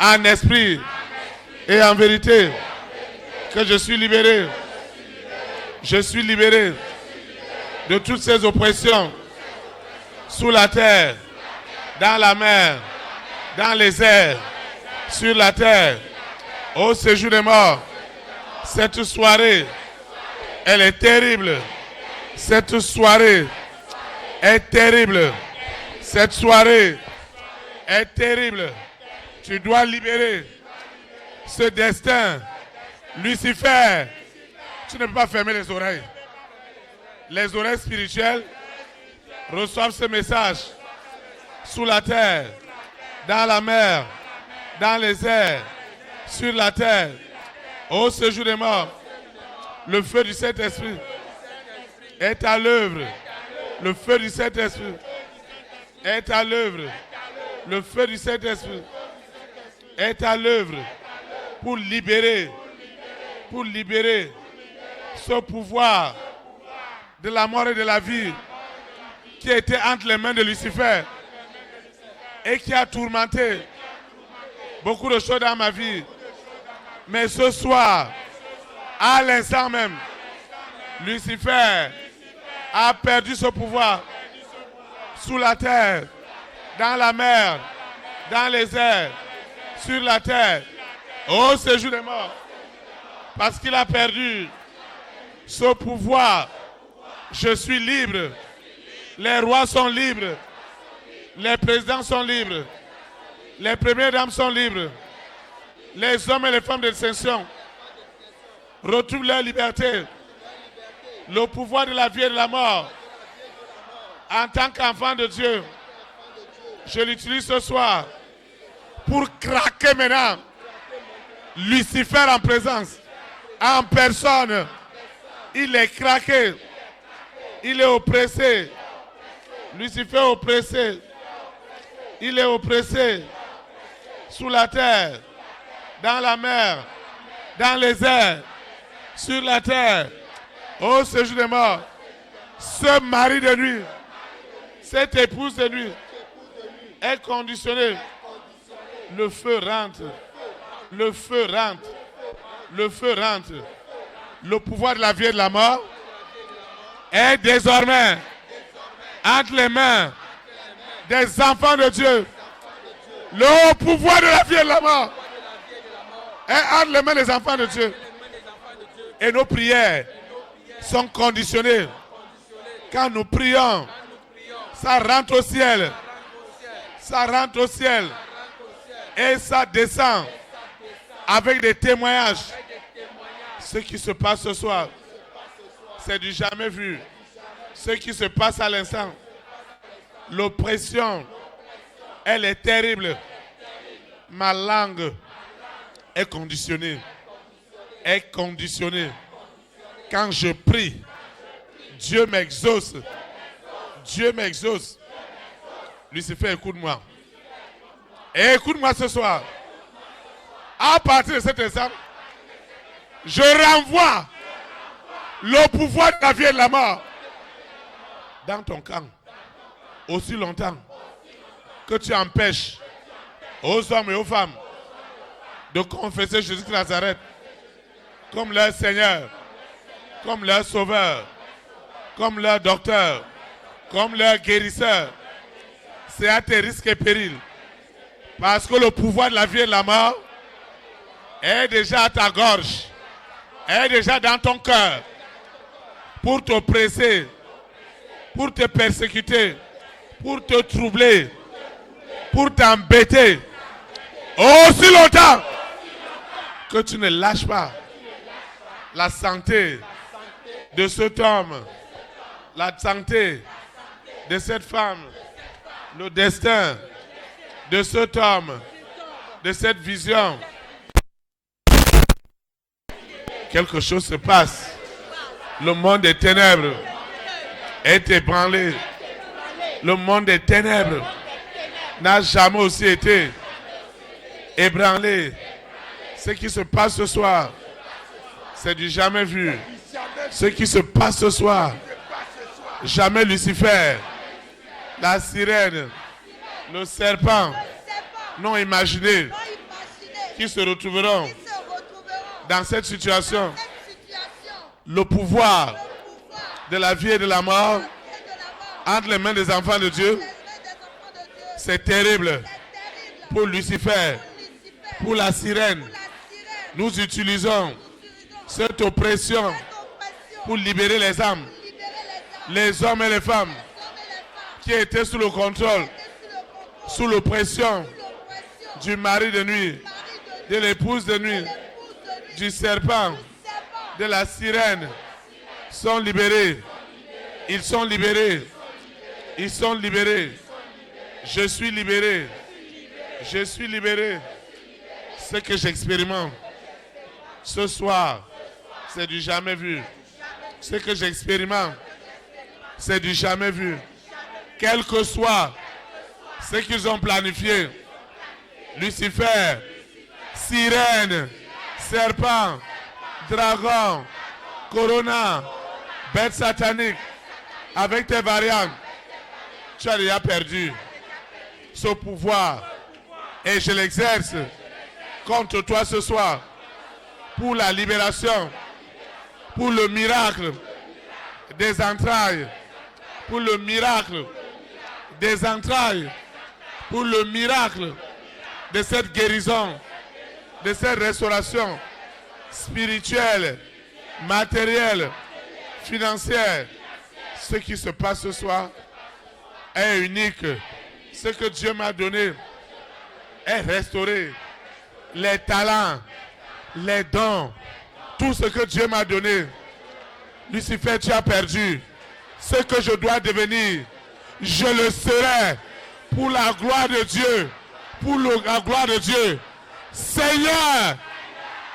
en esprit et en vérité que je suis libéré. Je suis libéré de toutes ces oppressions sous la terre, dans la mer, dans les airs, sur la terre, au séjour des morts. Cette soirée, elle est terrible. Cette soirée est terrible. Cette soirée est terrible. Tu dois libérer ce destin. Lucifer, tu ne peux pas fermer les oreilles. Les oreilles spirituelles reçoivent ce message sous la terre, dans la mer, dans les airs, sur la terre, au séjour des morts. Le feu du Saint-Esprit est à l'œuvre. Le feu du Saint-Esprit est à l'œuvre. Le feu du Saint-Esprit est à l'œuvre pour libérer ce pouvoir de la mort et de la vie qui était entre les mains de Lucifer et qui a tourmenté beaucoup de choses dans ma vie. Mais ce soir, à l'instant même, Lucifer a perdu ce pouvoir sous la terre, dans la mer, dans les airs, sur la terre, au séjour des morts. Parce qu'il a perdu ce pouvoir, je suis libre. Les rois sont libres. Les présidents sont libres. Les premières dames sont libres. Les hommes et les femmes de distinction retrouvent leur liberté. Le pouvoir de la vie et de la mort. En tant qu'enfant de Dieu, je l'utilise ce soir pour craquer maintenant Lucifer en présence, en personne. Il est craqué. Il est oppressé. Lucifer est oppressé. Il est oppressé sous la terre, dans la mer, dans les airs, sur la terre, au séjour des morts. Ce mari de nuit, cette épouse de nuit est conditionnée. Le feu rentre. Le feu rentre. Le feu rentre. Le pouvoir de la vie et de la mort est désormais entre les mains des enfants de Dieu. Le pouvoir de la vie et de la mort est entre les mains des enfants de Dieu. Et nos prières sont conditionnées. Quand nous prions, ça rentre au ciel. Ça rentre au ciel. Et ça descend avec des témoignages. Ce qui se passe ce soir, c'est du jamais vu. Ce qui se passe à l'instant, l'oppression, elle est terrible. Ma langue est conditionnée. Est conditionnée. Quand je prie, Dieu m'exauce. Dieu m'exauce. Lucifer, écoute-moi. Et écoute-moi ce soir. À partir de cet instant, je renvoie le pouvoir de la vie et de la mort dans ton camp. Aussi longtemps que tu empêches aux hommes et aux femmes de confesser Jésus de Nazareth comme leur Seigneur, comme leur Sauveur, comme leur docteur, comme leur guérisseur, c'est à tes risques et périls. Parce que le pouvoir de la vie et de la mort est déjà à ta gorge, est déjà dans ton cœur. pour t'oppresser, pour te persécuter, pour te troubler, pour t'embêter, aussi longtemps que tu ne lâches pas la santé de cet homme, la santé de cette femme, le destin de cet homme, de cette vision. Quelque chose se passe. Le monde des ténèbres est ébranlé. Le monde des ténèbres n'a jamais aussi été ébranlé. Ce qui se passe ce soir, c'est du jamais vu. Ce qui se passe ce soir, jamais Lucifer, la sirène, le serpent non imaginé qui se retrouveront dans cette situation. Le pouvoir de la vie et de la mort entre les mains des enfants de Dieu, c'est terrible. Pour Lucifer, pour la sirène, nous utilisons cette oppression pour libérer les âmes, les hommes et les femmes qui étaient sous le contrôle, sous l'oppression du mari de nuit, de l'épouse de nuit, du serpent, de la sirène, sont libérés. Ils sont libérés. Ils sont libérés. Je suis libéré. Je suis libéré. Ce que j'expérimente ce soir, c'est du jamais vu. Ce que j'expérimente, c'est du jamais vu. Quel que soit ce qu'ils ont planifié, Lucifer, sirène, serpent, dragon, corona, bête satanique, avec tes variantes, tu as déjà perdu ce pouvoir. Et je l'exerce contre toi ce soir pour la libération, pour le miracle des entrailles, pour le miracle des entrailles, pour le miracle de cette guérison, de cette restauration spirituelle, matérielle, financière. Ce qui se passe ce soir est unique. Ce que Dieu m'a donné est restauré. Les talents, les dons, tout ce que Dieu m'a donné. Lucifer, tu as perdu. Ce que je dois devenir, je le serai pour la gloire de Dieu. Pour la gloire de Dieu. Seigneur,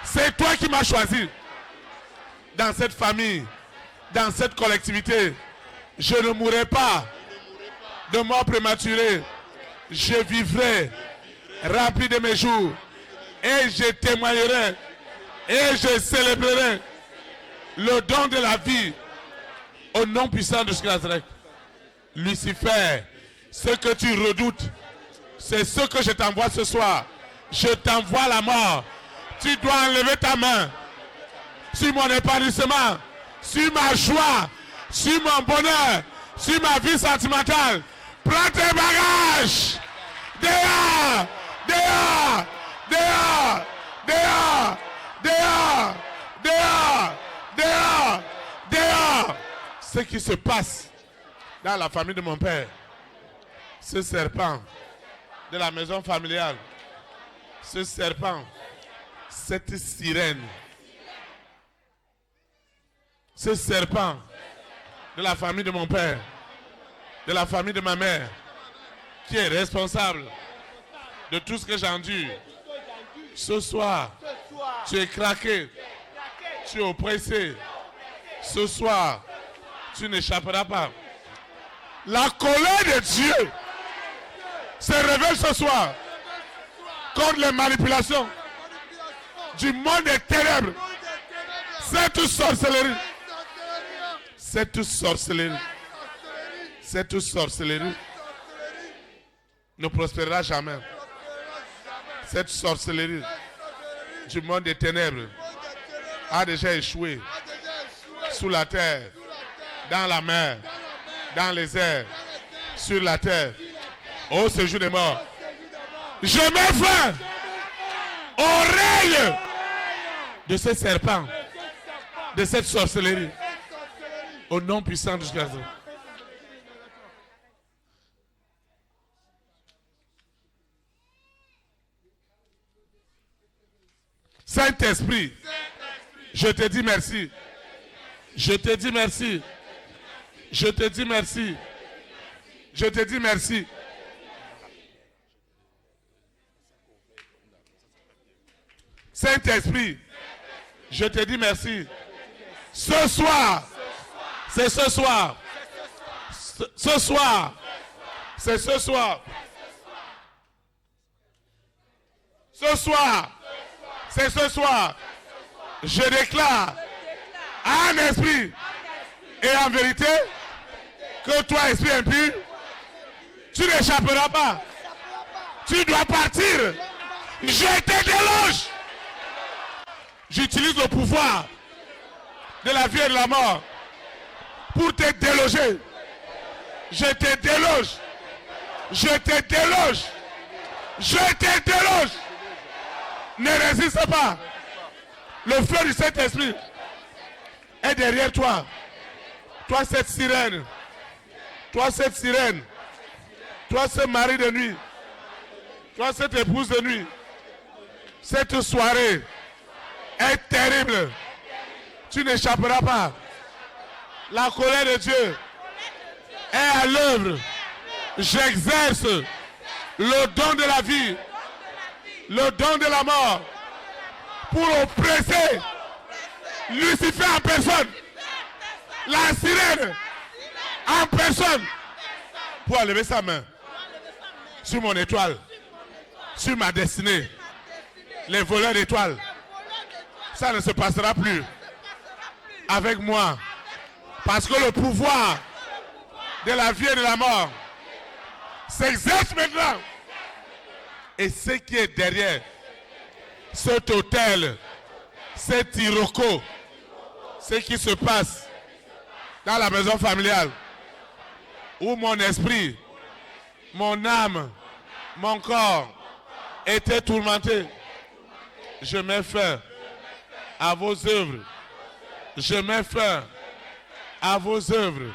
c'est toi qui m'as choisi. Dans cette famille, dans cette collectivité, je ne mourrai pas de mort prématurée. Je vivrai rempli de mes jours. Et je témoignerai et je célébrerai le don de la vie au nom puissant de Jésus-Christ. Lucifer, ce que tu redoutes, c'est ce que je t'envoie ce soir. Je t'envoie la mort. Tu dois enlever ta main sur mon épanouissement, sur ma joie, sur mon bonheur, sur ma vie sentimentale. Prends tes bagages. Dehors, dehors, dehors, dehors, dehors, dehors, dehors, dehors. Ce qui se passe dans la famille de mon père, ce serpent de la maison familiale, ce serpent, cette sirène, ce serpent de la famille de mon père, de la famille de ma mère, qui est responsable de tout ce que j'endure. Ce soir, tu es craqué, tu es oppressé. Ce soir, tu n'échapperas pas. La colère de Dieu se révèle ce soir contre les manipulations du monde des ténèbres. Cette sorcellerie, cette sorcellerie, cette sorcellerie ne prospérera jamais. Cette sorcellerie du monde des ténèbres a déjà échoué sous la terre, dans la mer, dans les airs, sur la terre, au séjour des morts. Je mets fin au règne de ce serpent, de cette sorcellerie. Au nom puissant de Jésus. Saint-Esprit, je te dis merci. Je te dis merci. Je te dis merci. Je te dis merci. Saint-Esprit, je te dis merci. Ce soir, c'est ce soir. Ce soir, c'est ce soir. Ce soir, c'est ce soir. Je déclare en esprit et en vérité que toi, esprit impur, tu n'échapperas pas. Tu dois partir. Je te déloge. J'utilise le pouvoir de la vie et de la mort pour te déloger. Je te déloge. Je te déloge. Je te déloge. Ne résiste pas. Le feu du Saint-Esprit est derrière toi. Toi, cette sirène. Toi, cette sirène. Toi, ce mari de nuit. Toi, cette épouse de nuit. Cette soirée est terrible. Tu n'échapperas pas. La colère de Dieu est à l'œuvre. J'exerce le don de la vie, le don de la mort, pour oppresser Lucifer en personne, la sirène en personne, pour enlever sa main sur mon étoile, sur ma destinée. Les voleurs d'étoiles, ça ne se passera plus avec moi, parce que le pouvoir de la vie et de la mort s'exerce maintenant. Et ce qui est derrière cet hôtel, cet Iroko, ce qui se passe dans la maison familiale, où mon esprit, mon âme, mon corps étaient tourmentés. Je mets fin à vos œuvres. Je mets fin à vos œuvres.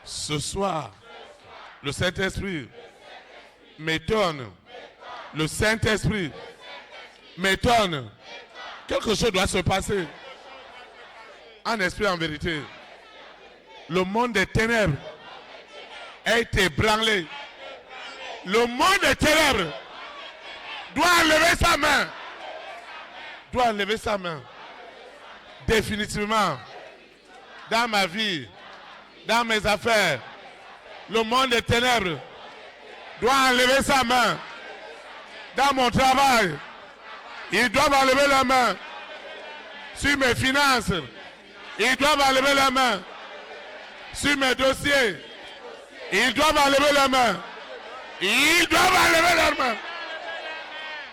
Ce soir, le Saint-Esprit m'étonne. Le Saint-Esprit m'étonne. Quelque chose doit se passer. En esprit, en vérité. Le monde des ténèbres a été ébranlé. Le monde des ténèbres doit enlever sa main. Doit enlever sa main. Définitivement. Dans ma vie, dans mes affaires, le monde des ténèbres doit enlever sa main. Dans mon travail, ils doivent enlever la main. Sur mes finances, ils doivent enlever la main. Sur mes dossiers, ils doivent enlever la main. Ils doivent enlever la main.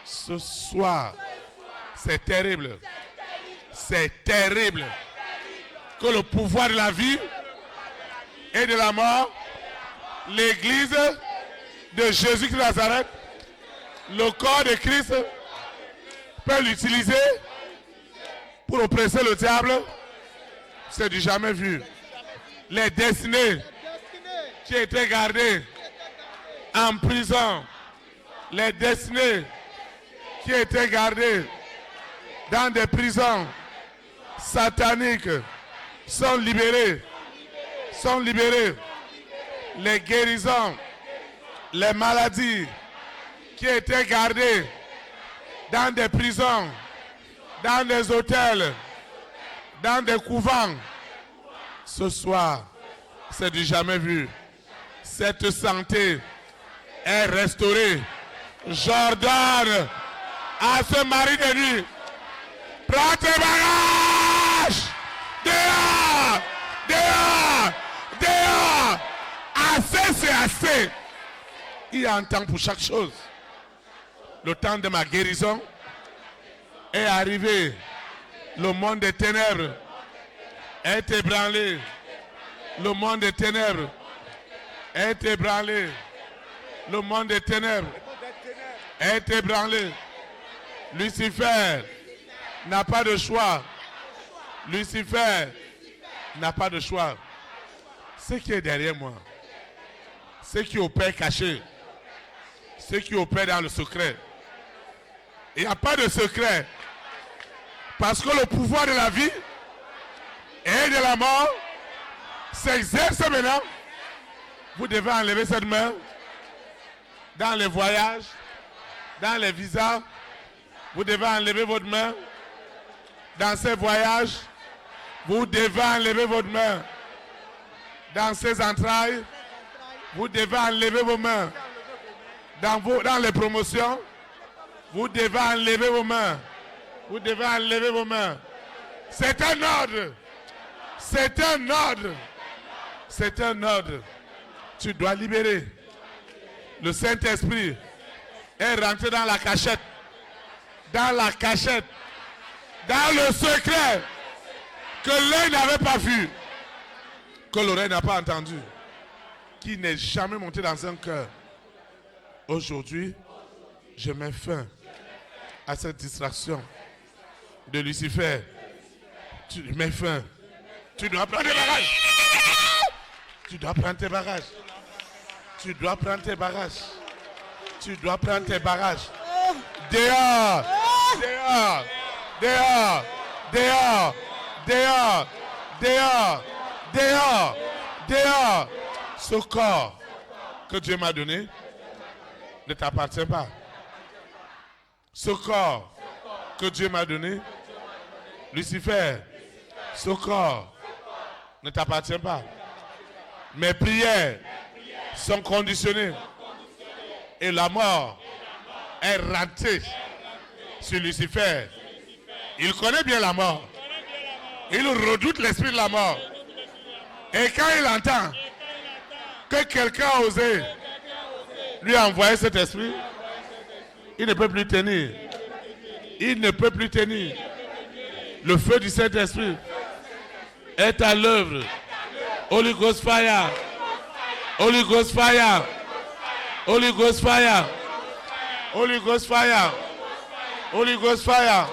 Ce soir, c'est terrible. C'est terrible que le pouvoir de la vie et de la mort, l'église de Jésus-Christ de Nazareth, le corps de Christ, peut l'utiliser pour oppresser le diable. C'est du jamais vu. Les destinées qui étaient gardées en prison, les destinées qui étaient gardées dans des prisons sataniques sont libérées. Sont libérées. Les guérisons, les maladies qui étaient gardées dans des prisons, dans des hôtels, dans des couvents. Ce soir, c'est du jamais vu. Cette santé est restaurée. J'ordonne à ce mari de nuit, prends tes bagages, dehors, dehors, dehors. Assez, c'est assez. Il y a un temps pour chaque chose. Le temps de ma guérison est arrivé. Le monde des ténèbres est ébranlé. Le monde des ténèbres est ébranlé. Le monde des ténèbres est ébranlé. Lucifer n'a pas de choix. Lucifer n'a pas de choix. Ce qui est derrière moi, ce qui opère caché, ce qui opère dans le secret. Il n'y a pas de secret. Parce que le pouvoir de la vie et de la mort s'exerce maintenant. Vous devez enlever cette main dans les voyages, dans les visas. Vous devez enlever votre main dans ces voyages. Vous devez enlever votre main dans ces entrailles. Vous devez enlever vos mains dans les promotions. Vous devez enlever vos mains. Vous devez enlever vos mains. C'est un ordre. C'est un ordre. C'est un ordre. Tu dois libérer. Le Saint-Esprit est rentré dans la cachette. Dans la cachette. Dans le secret que l'œil n'avait pas vu. Que l'oreille n'a pas entendu. Qui n'est jamais monté dans un cœur. Aujourd'hui, je mets fin à cette distraction de Lucifer. Tu mets fin. Tu dois prendre tes bagages. Tu dois prendre tes bagages. Tu dois prendre tes bagages. Tu dois prendre tes bagages. Dehors. Dehors. Dehors. Dehors. Dehors. Dehors. Dehors. Dehors. Ce corps que Dieu m'a donné ne t'appartient pas. Ce corps que Dieu m'a donné, Lucifer, ce corps ne t'appartient pas. Mes prières sont conditionnées et la mort est rentrée sur Lucifer. Il connaît bien la mort. Il redoute l'esprit de la mort. Et quand il entend que quelqu'un a osé lui envoyer cet esprit, il ne peut plus tenir. Il ne peut plus tenir. Le feu du Saint-Esprit est à l'œuvre. Holy Ghost fire. Holy Ghost fire. Holy Ghost fire. Holy Ghost fire. Holy Ghost fire.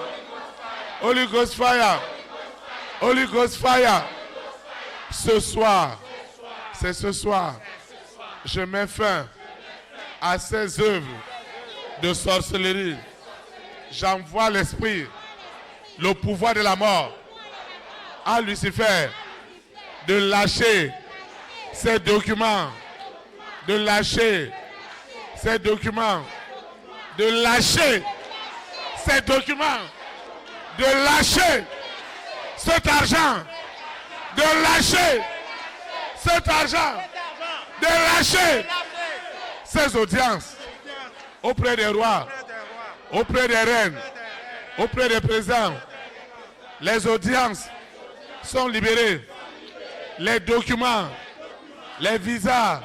Holy Ghost fire. Holy Ghost fire. Ce soir, c'est ce soir, je mets fin à ces œuvres de sorcellerie. J'envoie l'esprit, le pouvoir de la mort à Lucifer de lâcher ces documents, de lâcher ces documents, de lâcher ces documents, de lâcher cet argent, de lâcher cet argent, de lâcher ces audiences auprès des rois, auprès des reines, auprès des présidents. Les audiences sont libérées. Les documents, les visas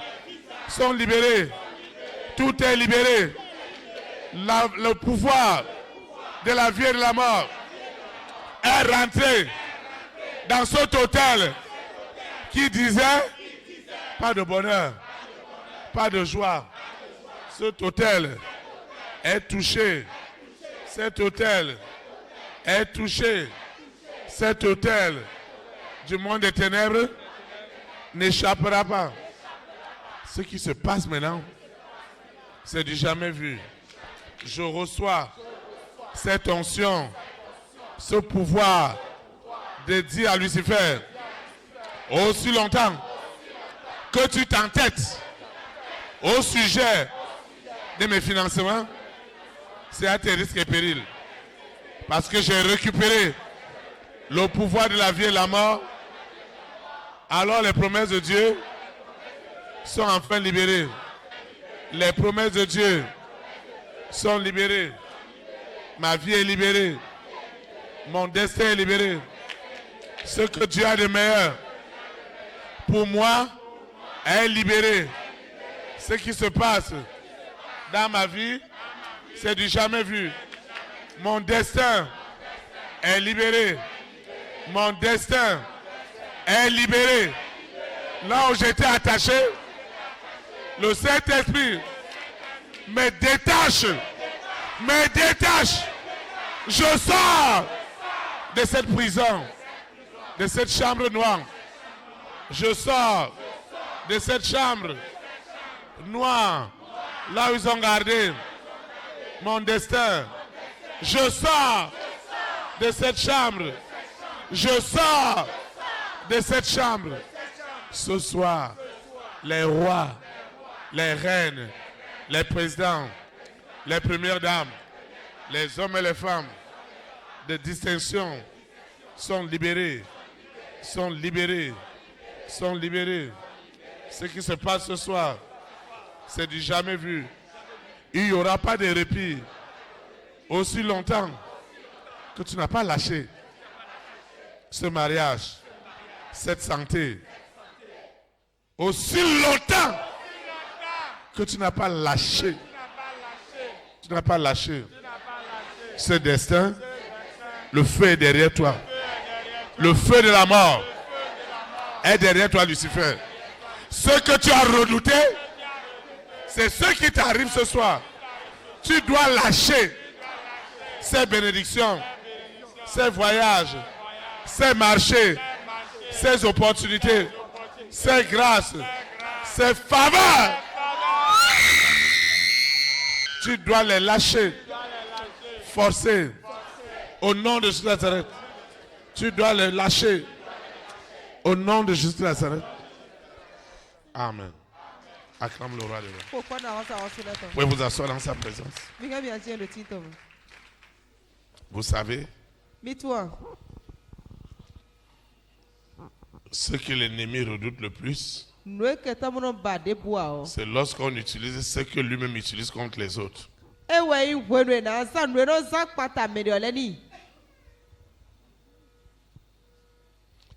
sont libérés. Tout est libéré. Le pouvoir de la vie et de la mort est rentré dans cet hôtel qui disait pas de bonheur, pas de joie. Cet hôtel est touché. Cet hôtel est touché. Cet hôtel du monde des ténèbres n'échappera pas. Ce qui se passe maintenant, c'est du jamais vu. Je reçois cette onction, ce pouvoir de dire à Lucifer, aussi longtemps que tu t'entêtes au sujet de mes financements, c'est à tes risques et périls. Parce que j'ai récupéré le pouvoir de la vie et de la mort, alors les promesses de Dieu sont enfin libérées. Les promesses de Dieu sont libérées. Ma vie est libérée. Mon destin est libéré. Ce que Dieu a de meilleur pour moi est libéré. Ce qui se passe dans ma vie, c'est du jamais vu. Mon destin est libéré. Mon destin est libéré. Là où j'étais attaché, le Saint-Esprit me détache. Me détache. Je sors de cette prison, de cette chambre noire. Je sors de cette chambre noire, là où ils ont gardé mon destin. Je sors de cette chambre. Je sors de cette chambre. Ce soir, les rois, les reines, les présidents, les premières dames, les hommes et les femmes de distinction sont libérés, sont libérés, sont libérés. Ce qui se passe ce soir, c'est du jamais vu. Il n'y aura pas de répit aussi longtemps que tu n'as pas lâché ce mariage, cette santé. Aussi longtemps que tu n'as pas lâché, ce destin, le feu est derrière toi. Le feu de la mort est derrière toi, Lucifer. Ce que tu as redouté, c'est ce qui t'arrive ce soir. Tu dois lâcher ces bénédictions, ces voyages, ces marchés, ces opportunités, ces grâces, ces faveurs. Tu dois les lâcher, forcer, au nom de Jésus de Nazareth. Tu dois les lâcher, au nom de Jésus de Nazareth. Amen. Acclame le roi de l'eau. Vous pouvez vous asseoir dans sa présence. Vous savez, ce que l'ennemi redoute le plus, c'est lorsqu'on utilise ce que lui-même utilise contre les autres.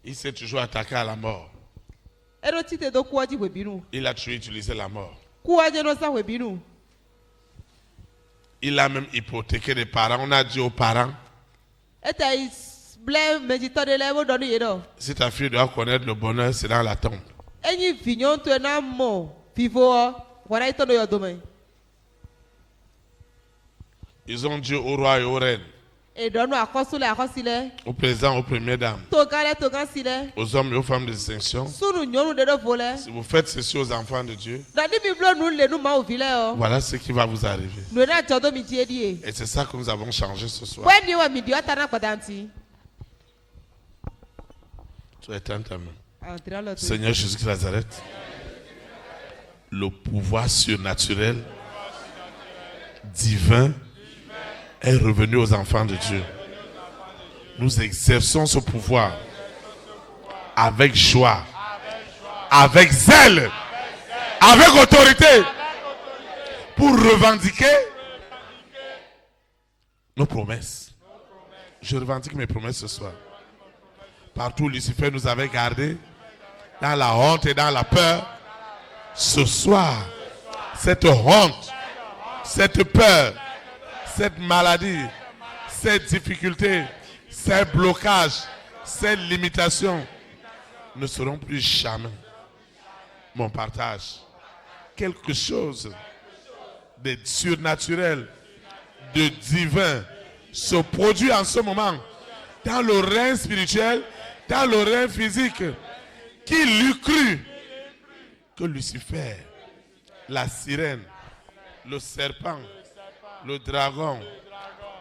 Il s'est toujours attaqué à la mort. Il a toujours utilisé la mort. Il a même hypothéqué les parents. On a dit aux parents, si ta fille doit connaître le bonheur, c'est dans la tombe. Ils ont dit au roi et aux reines, au président, aux premières dames, aux hommes et aux femmes de distinction, si vous faites ceci aux enfants de Dieu, voilà ce qui va vous arriver. Et c'est ça que nous avons changé ce soir. Tu es ta main. Seigneur Jésus de Nazareth, le pouvoir surnaturel, divin, est revenu aux enfants de Dieu. Nous exerçons ce pouvoir avec joie, avec zèle, avec autorité, pour revendiquer nos promesses. Je revendique mes promesses ce soir. Partout, Lucifer nous avait gardés dans la honte et dans la peur. Ce soir, cette honte, cette peur, cette maladie, ces difficultés, ces blocages, ces limitations ne seront plus jamais mon partage. Quelque chose de surnaturel, de divin se produit en ce moment dans le règne spirituel, dans le règne physique. Qui l'eût cru que Lucifer, la sirène, le serpent, le dragon,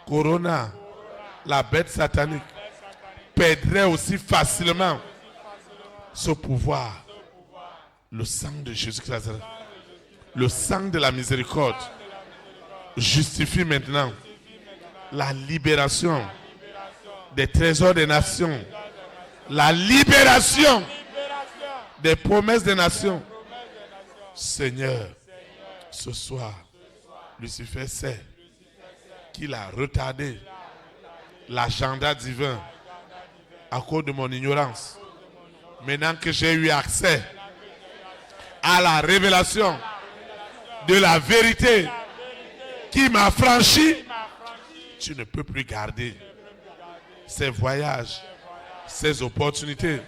Corona, la bête satanique, perdrait aussi facilement ce pouvoir. Le sang de Jésus-Christ, le sang de la miséricorde, justifie maintenant la libération des trésors des nations, la libération des promesses des nations. Seigneur, ce soir, Lucifer sait qu'il a retardé l'agenda divin à cause de mon ignorance. Maintenant que j'ai eu accès à la révélation de la vérité qui m'a franchi, tu ne peux plus garder ces voyages, ces opportunités,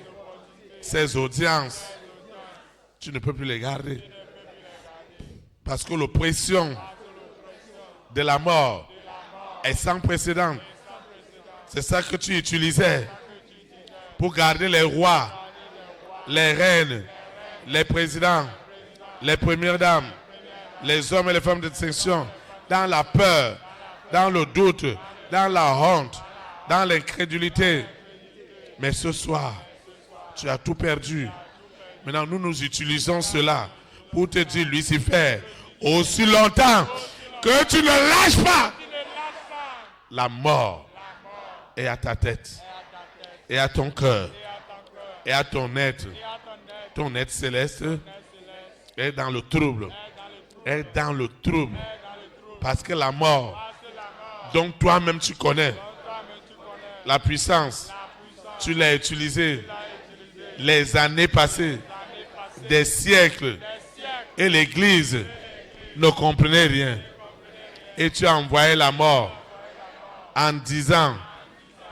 ces audiences. Tu ne peux plus les garder. Parce que l'oppression de la mort est sans précédent. C'est ça que tu utilisais pour garder les rois, les reines, les présidents, les premières dames, les hommes et les femmes de distinction, dans la peur, dans le doute, dans la honte, dans l'incrédulité. Mais ce soir, tu as tout perdu. Maintenant, nous utilisons cela pour te dire, Lucifer, aussi longtemps que tu ne lâches pas, la mort est à ta tête, et à ton cœur, et à ton être céleste est dans le trouble, parce que la mort, donc toi-même tu connais, la puissance, tu l'as utilisée les années passées, des siècles, et l'Église ne comprenait rien. Et tu as envoyé la mort en disant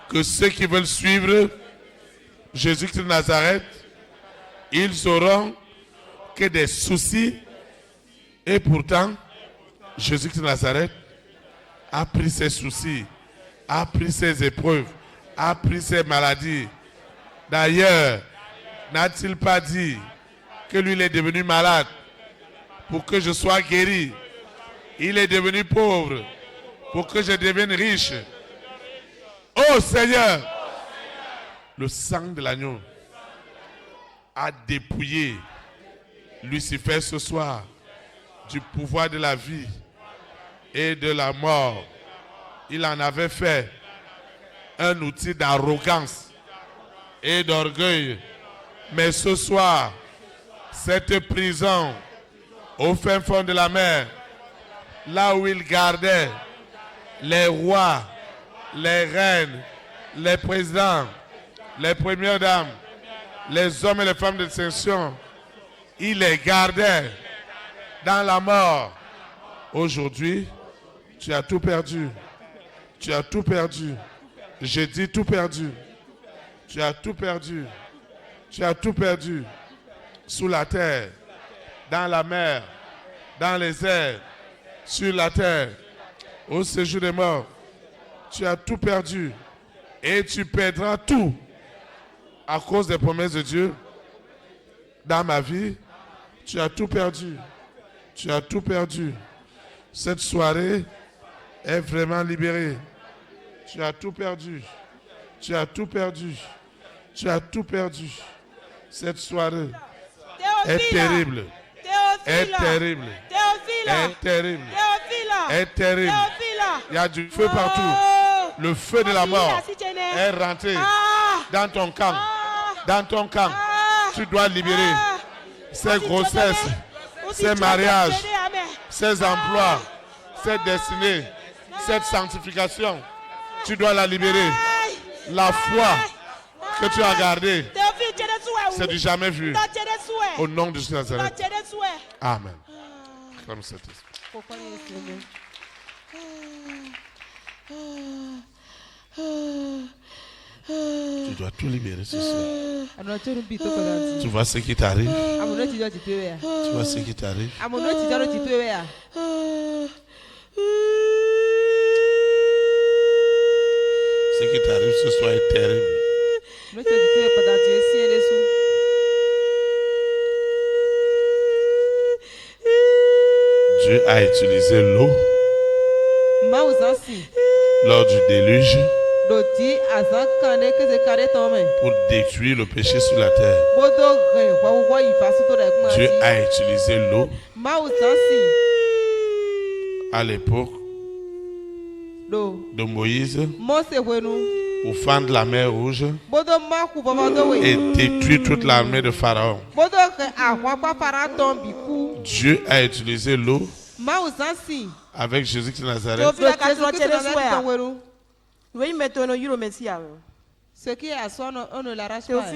que ceux qui veulent suivre Jésus-Christ de Nazareth, ils auront que des soucis. Et pourtant, Jésus-Christ de Nazareth a pris ses soucis, a pris ses épreuves, a pris ses maladies. D'ailleurs, n'a-t-il pas dit que lui il est devenu malade pour que je sois guéri? Il est devenu pauvre pour que je devienne riche. Oh Seigneur, le sang de l'agneau a dépouillé Lucifer ce soir du pouvoir de la vie et de la mort. Il en avait fait un outil d'arrogance et d'orgueil. Mais ce soir, cette prison au fin fond de la mer, là où il gardait les rois, les reines, les présidents, les premières dames, les hommes et les femmes de distinction, il les gardait dans la mort. Aujourd'hui, tu as tout perdu. Tu as tout perdu. J'ai dit tout perdu. Tu as tout perdu. Tu as tout perdu. Sous la terre, dans la mer, dans les airs, sur la terre, au séjour des morts. Tu as tout perdu. Et tu perdras tout à cause des promesses de Dieu. Dans ma vie, tu as tout perdu. Tu as tout perdu. Cette soirée est vraiment libérée. Tu as tout perdu. Tu as tout perdu. Tu as tout perdu. Cette soirée est terrible. Est terrible. Est terrible. Est terrible. Il y a du feu partout. Le feu de la mort est rentré dans ton camp. Dans ton camp. Tu dois libérer ces grossesses, ces mariages, ces emplois, cette destinée, cette sanctification. Tu dois la libérer. La foi que tu as gardée, c'est du jamais vu. Au nom de Jésus de Nazareth. Amen. Comme cet esprit. Tu dois tout libérer ce soir. Tu vois ce qui t'arrive. Tu vois ce qui t'arrive. Ce qui t'arrive ce soir est terrible. Dieu a utilisé l'eau lors du déluge pour détruire le péché sur la terre. Dieu a utilisé l'eau à l'époque de Moïse pour fendre la mer Rouge et détruire toute l'armée de Pharaon. Dieu a utilisé l'eau avec Jésus-Christ de Nazareth. Ce qui est à soi, on ne l'arrache pas.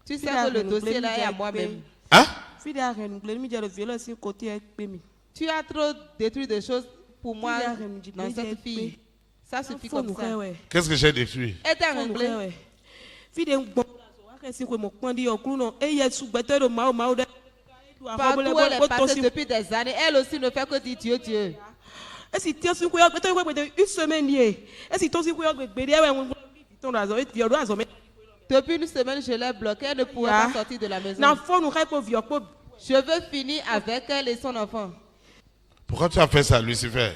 Tu sais que le dossier là est à moi-même. Hein? Tu as trop détruit des choses pour moi dans cette fille. Ça suffit comme ça. Qu'est-ce que j'ai détruit? Partout où elle est passée depuis des années, elle aussi ne fait que dire Dieu, Dieu. Depuis une semaine, je l'ai bloquée. Elle ne pouvait pas sortir de la maison. Je veux finir avec elle et son enfant. Pourquoi tu as fait ça, Lucifer?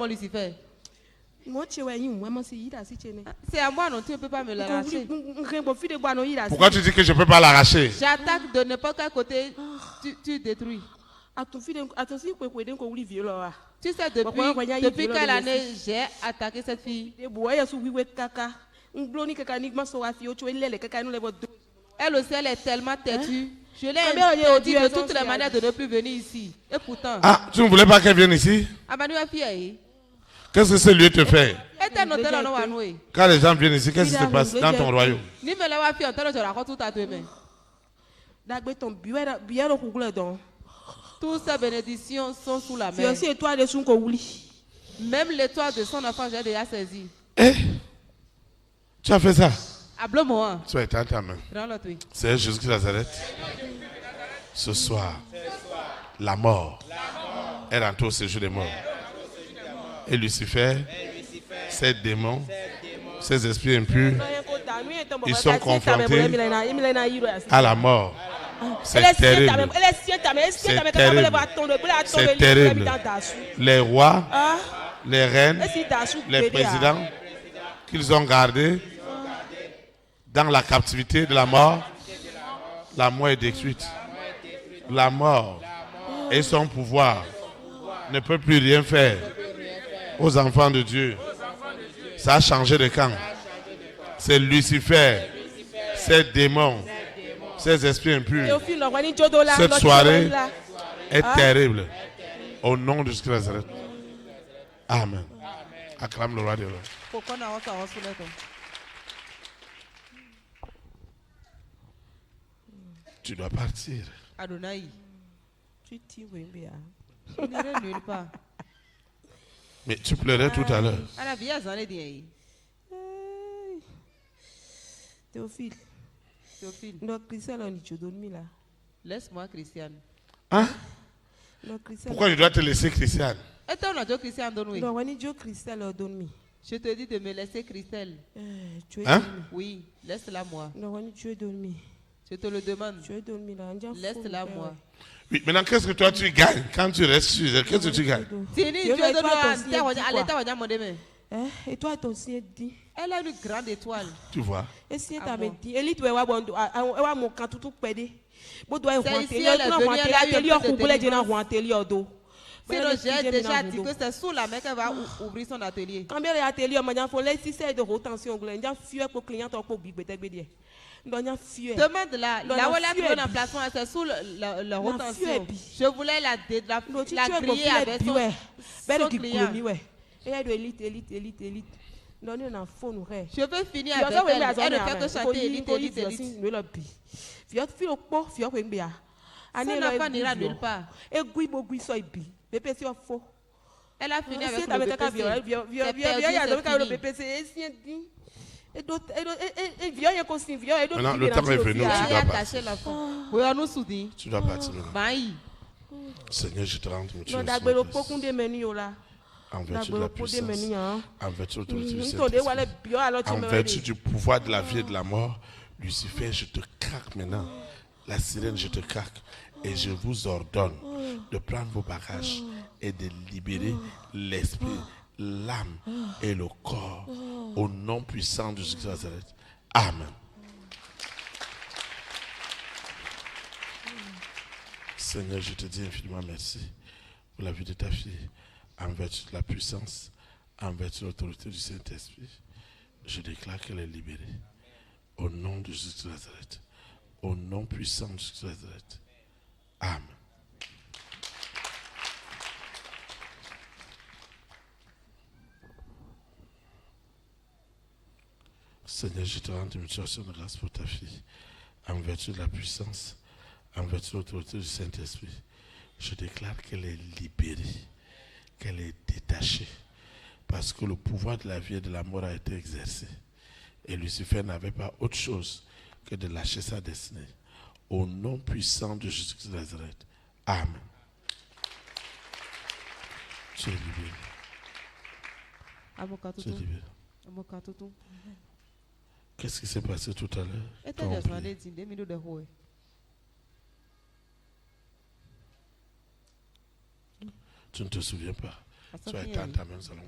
Lucifer. C'est à moi, non, tu ne peux pas me l'arracher. Pourquoi tu dis que je ne peux pas l'arracher? J'attaque de n'importe quel côté, tu détruis. Tu sais, depuis quelle année j'ai attaqué cette fille? Elle aussi, elle est tellement têtue. Je l'ai dit de toutes les manières de ne plus venir ici. Et pourtant... Ah, tu ne voulais pas qu'elle vienne ici? Qu'est-ce que ce lieu te fait? Quand les gens viennent ici, qu'est-ce qui se passe dans ton royaume? Toutes ces bénédictions sont sous la main. Même l'étoile de son enfant, j'ai déjà saisi. Eh? Tu as fait ça? Hablo-moi. Tu as éteint ta main. C'est Jésus-Christ de Nazareth. Ce soir, la mort est rentrée au séjour des morts. Et Lucifer, ces démons, ces esprits impurs, ils sont confrontés à la mort. C'est terrible. C'est terrible. C'est terrible. Les rois, les reines, les présidents qu'ils ont gardés dans la captivité de la mort est détruite. La mort et son pouvoir ne peut plus rien faire aux enfants de Dieu. Ça a changé de camp. C'est Lucifer, ces démons, ces esprits impurs. Cette soirée est terrible. Au nom de Jésus-Christ. Amen. Acclame le roi des rois. Tu dois partir. Adonai. Tu n'irais nulle part. Mais tu pleurais tout à l'heure. Théophile. Laisse-moi, Christiane. Hein? Pourquoi je dois te laisser, Christiane? Je te dis de me laisser, Christelle. Hein? Oui, laisse-la moi. Je te le demande. Laisse-la moi. Oui, maintenant, qu'est-ce que toi tu gagnes quand tu restes sur elle? Qu'est-ce que tu gagnes? Et toi, ton signe dit. Elle a une grande étoile. Tu vois? C'est ici elle est venue, elle a fait sinon, j'ai déjà dit que c'est sous la main qu'elle va ouvrir son atelier. Quand elle est atelier, on m'a dit que de retention. Demande là où elle a trouvé un emplacement, c'est sous la retention. Je voulais la griller avec son client. Je veux finir avec elle. Elle ne fait que chanter élite. Son enfant n'ira nulle part. Elle a fini avec le maintenant, le temps est venu où tu dois partir. Seigneur, je te rends en vertu de la puissance, en vertu de l'autorité, en vertu du pouvoir de la vie et de la mort. Lucifer, je te craque maintenant. La sirène, je te craque. Et je vous ordonne de prendre vos bagages et de libérer l'esprit, l'âme et le corps au nom puissant de Jésus de Nazareth. Amen. Seigneur, je te dis infiniment merci pour la vie de ta fille, en vertu de la puissance, en vertu de l'autorité du Saint-Esprit. Je déclare qu'elle est libérée. Au nom de Jésus de Nazareth. Au nom puissant de Jésus de Nazareth. Amen. Seigneur, je te rends une situation de grâce pour ta fille, en vertu de la puissance, en vertu de l'autorité du Saint-Esprit. Je déclare qu'elle est libérée, qu'elle est détachée, parce que le pouvoir de la vie et de la mort a été exercé. Et Lucifer n'avait pas autre chose que de lâcher sa destinée. Au nom puissant de Jésus-Christ de Nazareth. Amen. Tu es libéré. Tu es libéré. Qu'est-ce qui s'est passé tout à l'heure? Tu ne te souviens pas. Tu as été en ta même salon.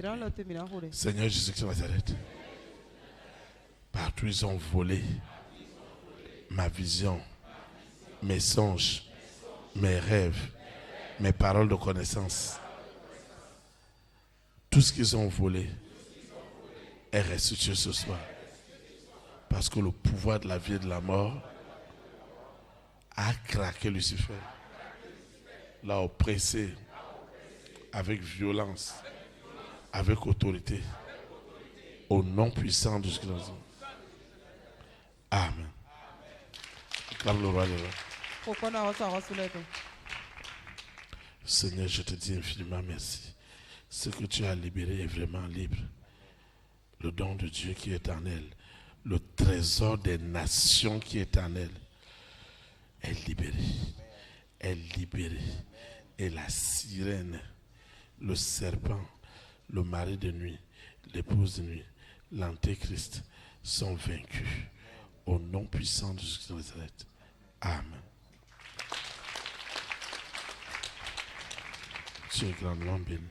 Seigneur Jésus-Christ de Nazareth. Partout ils ont volé ma vision, mes songes, mes rêves, mes paroles de connaissance. Tout ce qu'ils ont volé est restitué ce soir. Parce que le pouvoir de la vie et de la mort a craqué Lucifer. L'a oppressé avec violence, avec autorité, au nom puissant de Jésus. Amen. Acclame le roi des rois. Seigneur, je te dis infiniment merci. Ce que tu as libéré est vraiment libre. Le don de Dieu qui est éternel, le trésor des nations qui est éternel, est libéré. Est libéré. Et la sirène, le serpent, le mari de nuit, l'épouse de nuit, l'antéchrist sont vaincus. Au nom puissant de Jésus de Nazareth. Amen. Tu es grandement béni.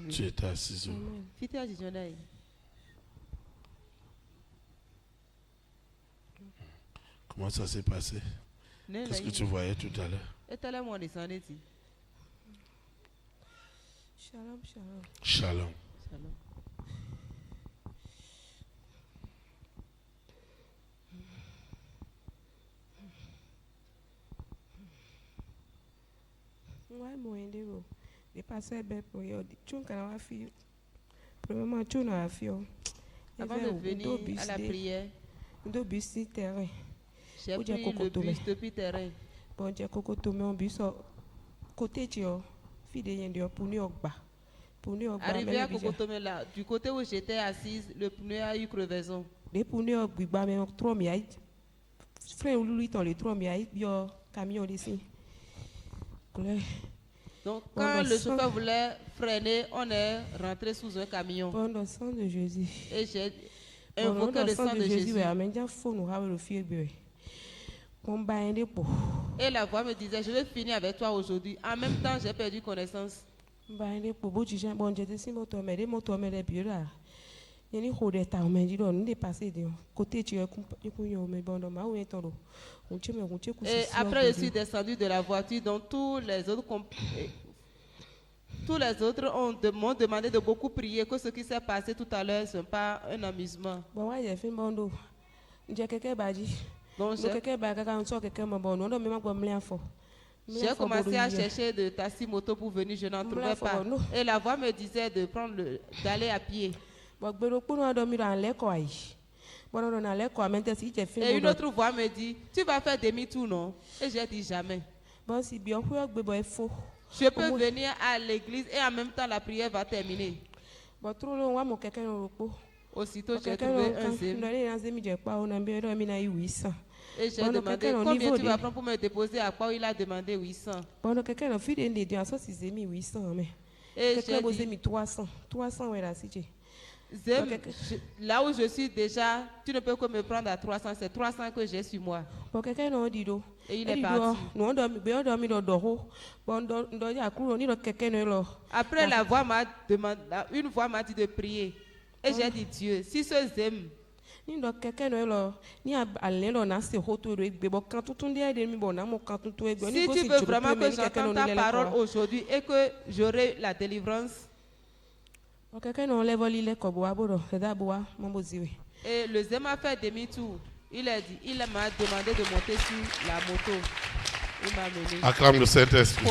Tu étais assis où? Comment ça s'est passé? Qu'est-ce que tu voyais tout à l'heure? Shalom, shalom. Shalom. Shalom. Ouais, moi, les passeurs belles pour eux. Tu as fait. Premièrement, tu as fait. Avant de venir à la prière, j'ai pris le bus depuis terrain. Bon, j'ai cocotomé un bus côté de fille de pour nous arrivé à Cocotomé là, du côté où j'étais assise, le pneu a eu crevaison. Les pneus ont eu mais 3 miailles. Frère, lui, dans les 3 miailles, il y a un camion ici. Donc, quand le chauffeur voulait freiner, on est rentré sous un camion. Bon, le sang de Jésus. Et j'ai invoqué le sang de Jésus. Et la voix me disait, je vais finir avec toi aujourd'hui. En même temps, j'ai perdu connaissance. Et après, je suis descendu de la voiture, donc tous les autres m'ont demandé de beaucoup prier, que ce qui s'est passé tout à l'heure, ce n'est pas un amusement. Donc, j'ai commencé à chercher de taxi moto pour venir, je n'en trouvais pas. Et la voix me disait d'aller à pied. Et une autre voix me dit, tu vas faire demi-tour, non? Et j'ai dit jamais. Je peux venir à l'église et en même temps la prière va terminer. Aussitôt j'ai trouvé un zème. Et j'ai demandé combien tu vas prendre pour me déposer à quoi il a demandé 800. Et j'ai dit, 300 là où je suis déjà, tu ne peux que me prendre à 300, c'est 300 que j'ai sur moi. Et il est parti. Après, une voix m'a dit de prier. Et j'ai dit, Dieu, si ce zème si tu veux vraiment que j'entende ta parole aujourd'hui et que j'aurai la délivrance. Et le zème a fait demi-tour. Il m'a demandé de monter sur la moto. Il m'a mené. Acclame le Saint-Esprit.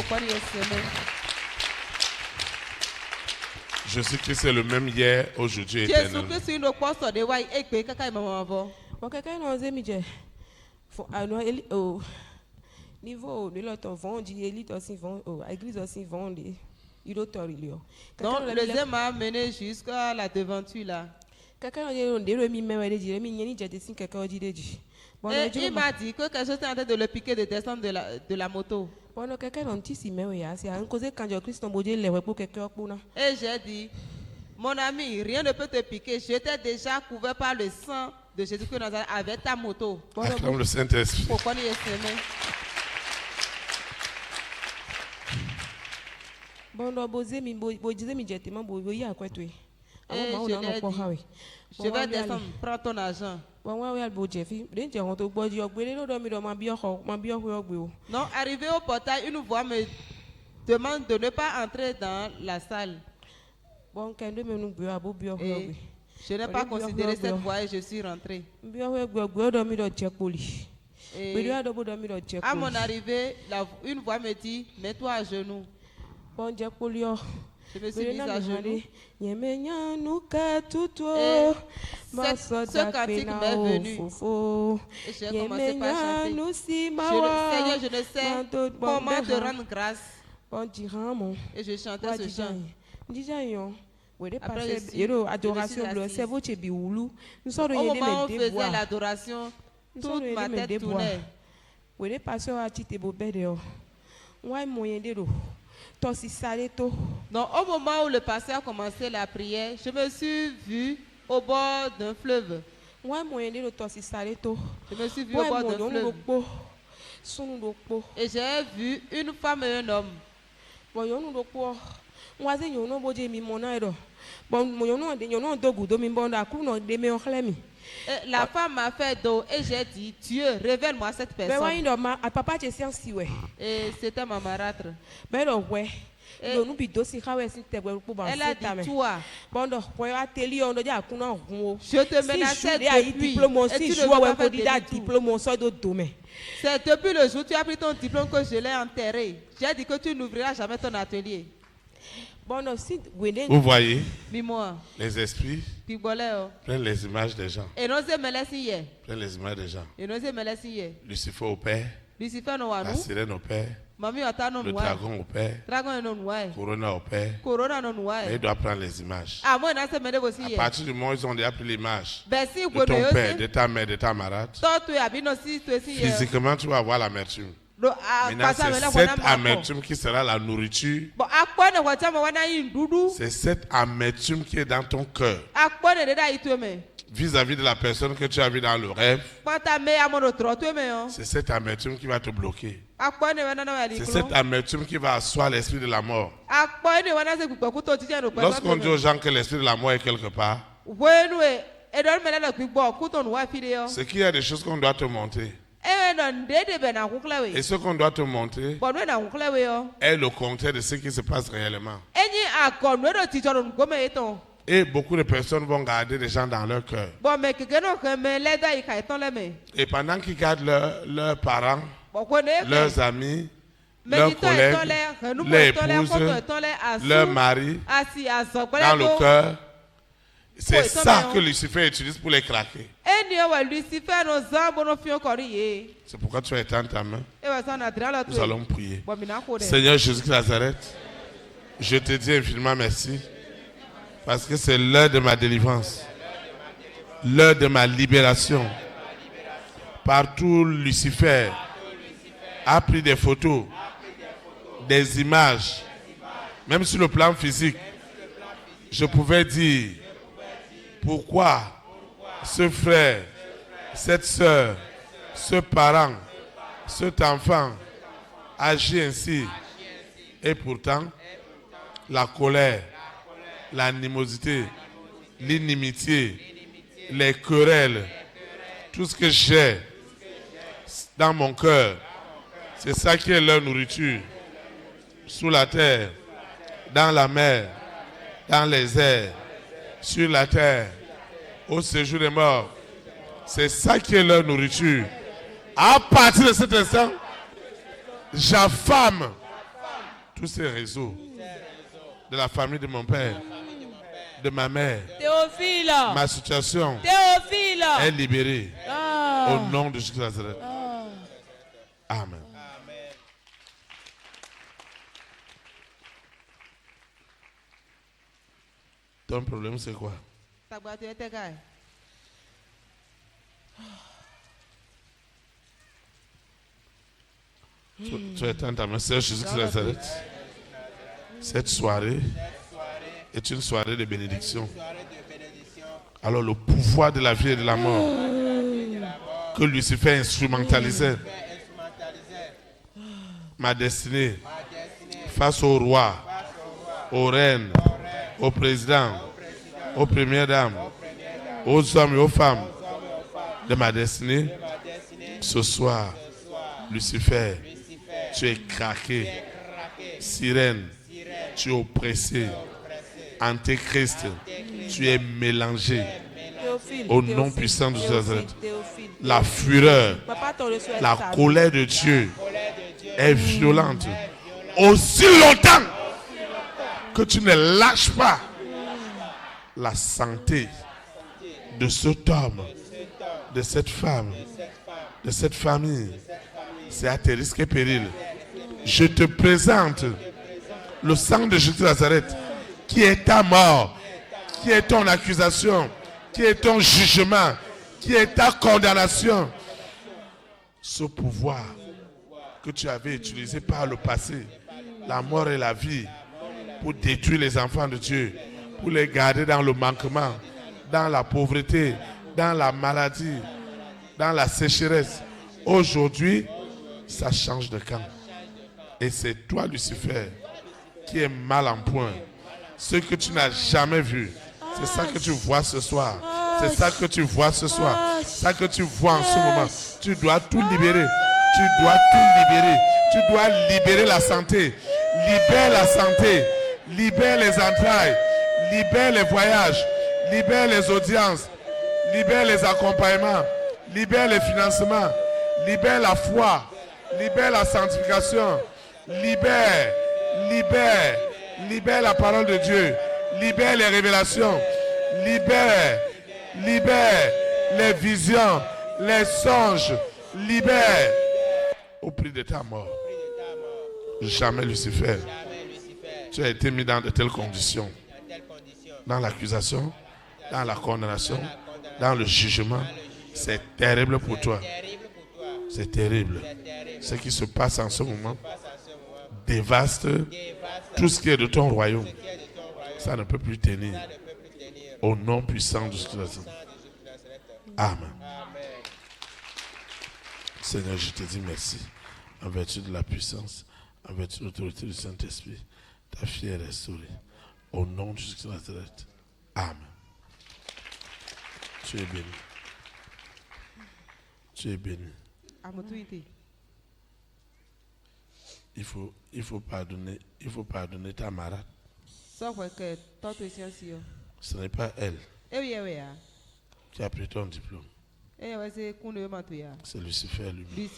Jésus-Christ est le même hier, aujourd'hui et éternellement. Donc le zème m'a mené jusqu'à la devanture là. Et il m'a dit que quelque chose était en train de le piquer de descendre de la moto. Et j'ai dit, Mon ami, rien ne peut te piquer. Je t'ai déjà couvert par le sang de Jésus-Christ avec ta moto. Acclame le Saint-Esprit. Pourquoi nous essaimons? Bon, je vais descendre, prends ton argent. Non, arrivé au portail, une voix me demande de ne pas entrer dans la salle. Et je n'ai pas considéré cette voix et je suis rentré. Et à mon arrivée, une voix me dit, mets-toi à genoux. Je me suis mise à genoux. Et ce cantique m'est venu. Et j'ai commencé par chanter. Seigneur, je ne sais comment te rendre grâce. Et je chantais ce chant. Après, au moment où on faisait l'adoration, toute ma tête tournait. Donc, au moment où le pasteur a commencé la prière, je me suis vue au bord d'un fleuve. Je me suis vue au bord d'un fleuve. Et j'ai vu une femme et un homme. Et la femme m'a fait dos et j'ai dit, Dieu, révèle-moi cette personne. Et c'était ma marâtre. Elle a dit, toi, je te menaçais depuis, et tu ne veux pas faire de tout. C'est depuis le jour où tu as pris ton diplôme que je l'ai enterré. J'ai dit que tu n'ouvriras jamais ton atelier. Vous voyez, Dis-moi. les esprits prennent les images des gens. Prennent les images des gens. Lucifer au père, la sirène au père, le dragon au père, Corona au père. Mais il doit prendre les images. À partir du moment où ils ont déjà pris l'image de ton père, de ta mère, de ta marade, physiquement tu vas avoir l'amertume. Maintenant, c'est cette amertume qui sera la nourriture. C'est cette amertume qui est dans ton cœur vis-à-vis de la personne que tu as vue dans le rêve. C'est cette amertume qui va te bloquer. C'est cette amertume qui va asseoir l'esprit de la mort. Lorsqu'on dit aux gens que l'esprit de la mort est quelque part, c'est qu'il y a des choses qu'on doit te montrer. Et ce qu'on doit te montrer est le contraire de ce qui se passe réellement. Et beaucoup de personnes vont garder des gens dans leur cœur. Et pendant qu'ils gardent leurs parents, leurs amis, leurs collègues, leurs épouses, leurs maris dans le cœur, c'est ça que Lucifer utilise pour les craquer. C'est pourquoi tu as éteint ta main. Nous allons prier. Seigneur Jésus de Nazareth, je te dis infiniment merci parce que c'est l'heure de ma délivrance, l'heure de ma libération. Partout Lucifer a pris des photos, des images, même sur le plan physique. Je pouvais dire pourquoi ce frère, cette soeur, ce parent, cet enfant agit ainsi. Et pourtant, la colère, l'animosité, l'inimitié, les querelles, tout ce que j'ai dans mon cœur, c'est ça qui est leur nourriture. Sous la terre, dans la mer, dans les airs, sur la terre, au séjour des morts. C'est ça qui est leur nourriture. À partir de cet instant, j'affame tous ces réseaux de la famille de mon père, de ma mère. Théophile. Ma situation est libérée au nom de Jésus de Nazareth. Amen. Ton problème, c'est quoi? Tu es ta main, Seigneur Jésus de Nazareth. Cette soirée est une soirée de bénédiction. Alors le pouvoir de la vie et de la mort que Lucifer instrumentalisait, ma destinée face au roi, aux reines, aux présidents, aux premières dames, aux hommes et aux femmes de ma destinée, ce soir, Lucifer, tu es craqué, sirène, tu es oppressé, antéchrist, tu es mélangé au nom puissant de Jésus. La fureur, la colère de Dieu est violente. Aussi longtemps que tu ne lâches pas la santé de cet homme, de cette femme, de cette famille, c'est à tes risques et périls. Je te présente le sang de Jésus de Nazareth, qui est ta mort, qui est ton accusation, qui est ton jugement, qui est ta condamnation. Ce pouvoir que tu avais utilisé par le passé, la mort et la vie, pour détruire les enfants de Dieu, pour les garder dans le manquement, dans la pauvreté, dans la maladie, dans la sécheresse. Aujourd'hui, ça change de camp. Et c'est toi, Lucifer, qui est mal en point. Ce que tu n'as jamais vu, c'est ça que tu vois ce soir. C'est ça que tu vois ce soir. C'est ça que tu vois en ce moment. Tu dois tout libérer. Tu dois tout libérer. Tu dois libérer la santé. Libère la santé. Libère les entrailles. Libère les voyages. Libère les audiences. Libère les accompagnements. Libère les financements. Libère la foi. Libère la sanctification. Libère. Libère. Libère la parole de Dieu. Libère les révélations. Libère. Libère les visions. Les songes. Libère. Au prix de ta mort. Jamais Lucifer. Tu as été mis dans de telles conditions. Dans l'accusation, dans la condamnation, dans le jugement. C'est terrible pour toi. C'est terrible. Ce qui se passe en ce moment dévaste tout ce qui est de ton royaume. Ça ne peut plus tenir. Au nom puissant de Jésus. Amen. Seigneur, je te dis merci. En vertu de la puissance, en vertu de l'autorité du Saint-Esprit, ta fille est restaurée. Au nom de Jésus de Nazareth. Amen. Tu es béni. Tu es béni. Il faut pardonner ta marade. Ce n'est pas elle qui a pris ton diplôme. C'est Lucifer lui-même.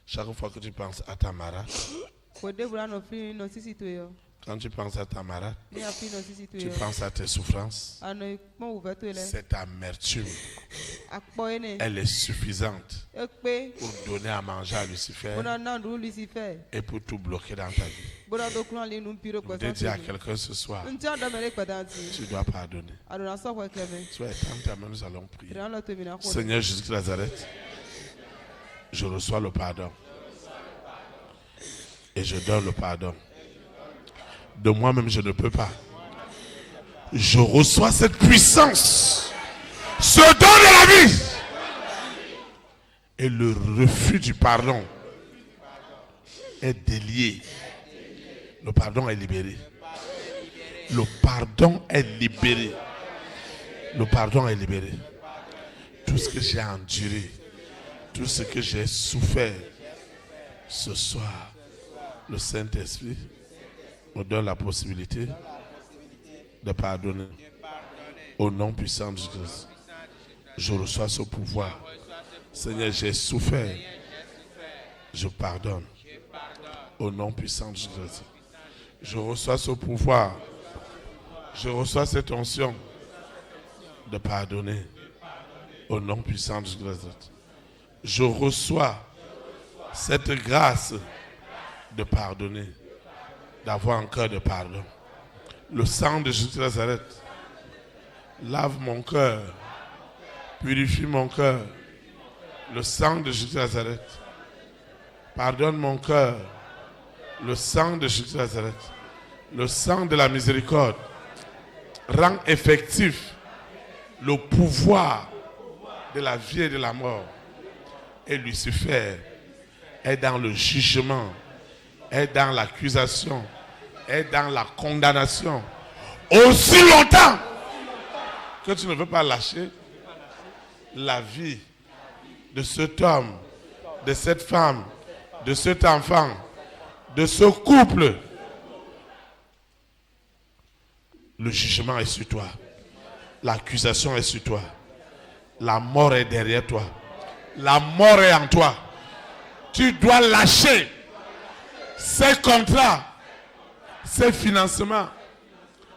Chaque fois que tu penses à ta marade, quand tu penses à ta marade, tu penses à tes souffrances. Cette amertume, elle est suffisante pour donner à manger à Lucifer et pour tout bloquer dans ta vie. Je vais dire à quelqu'un ce soir, tu dois pardonner. Tu es tant à main, nous allons prier. Seigneur Jésus de Nazareth, je reçois le pardon et je donne le pardon. De moi-même, je ne peux pas. Je reçois cette puissance, ce don de la vie. Et le refus du pardon est délié. Le pardon est libéré. Le pardon est libéré. Le pardon est libéré. Tout ce que j'ai enduré, tout ce que j'ai souffert, ce soir, le Saint-Esprit me donne la possibilité de pardonner. Au nom puissant de Jésus, je reçois ce pouvoir. Seigneur, j'ai souffert. Je pardonne. Au nom puissant de Jésus, je reçois ce pouvoir. Je reçois cette onction de pardonner. Au nom puissant de Jésus, je reçois cette grâce de pardonner, d'avoir un cœur de pardon. Le sang de Jésus de Nazareth lave mon cœur, purifie mon cœur. Le sang de Jésus de Nazareth pardonne mon cœur. Le sang de Jésus de Nazareth Le sang de la miséricorde rend effectif le pouvoir de la vie et de la mort. Et Lucifer est dans le jugement, est dans l'accusation, est dans la condamnation. Aussi longtemps que tu ne veux pas lâcher la vie de cet homme, de cette femme, de cet enfant, de ce couple, le jugement est sur toi. L'accusation est sur toi. La mort est derrière toi. La mort est en toi. Tu dois lâcher ces contrats, ces financements,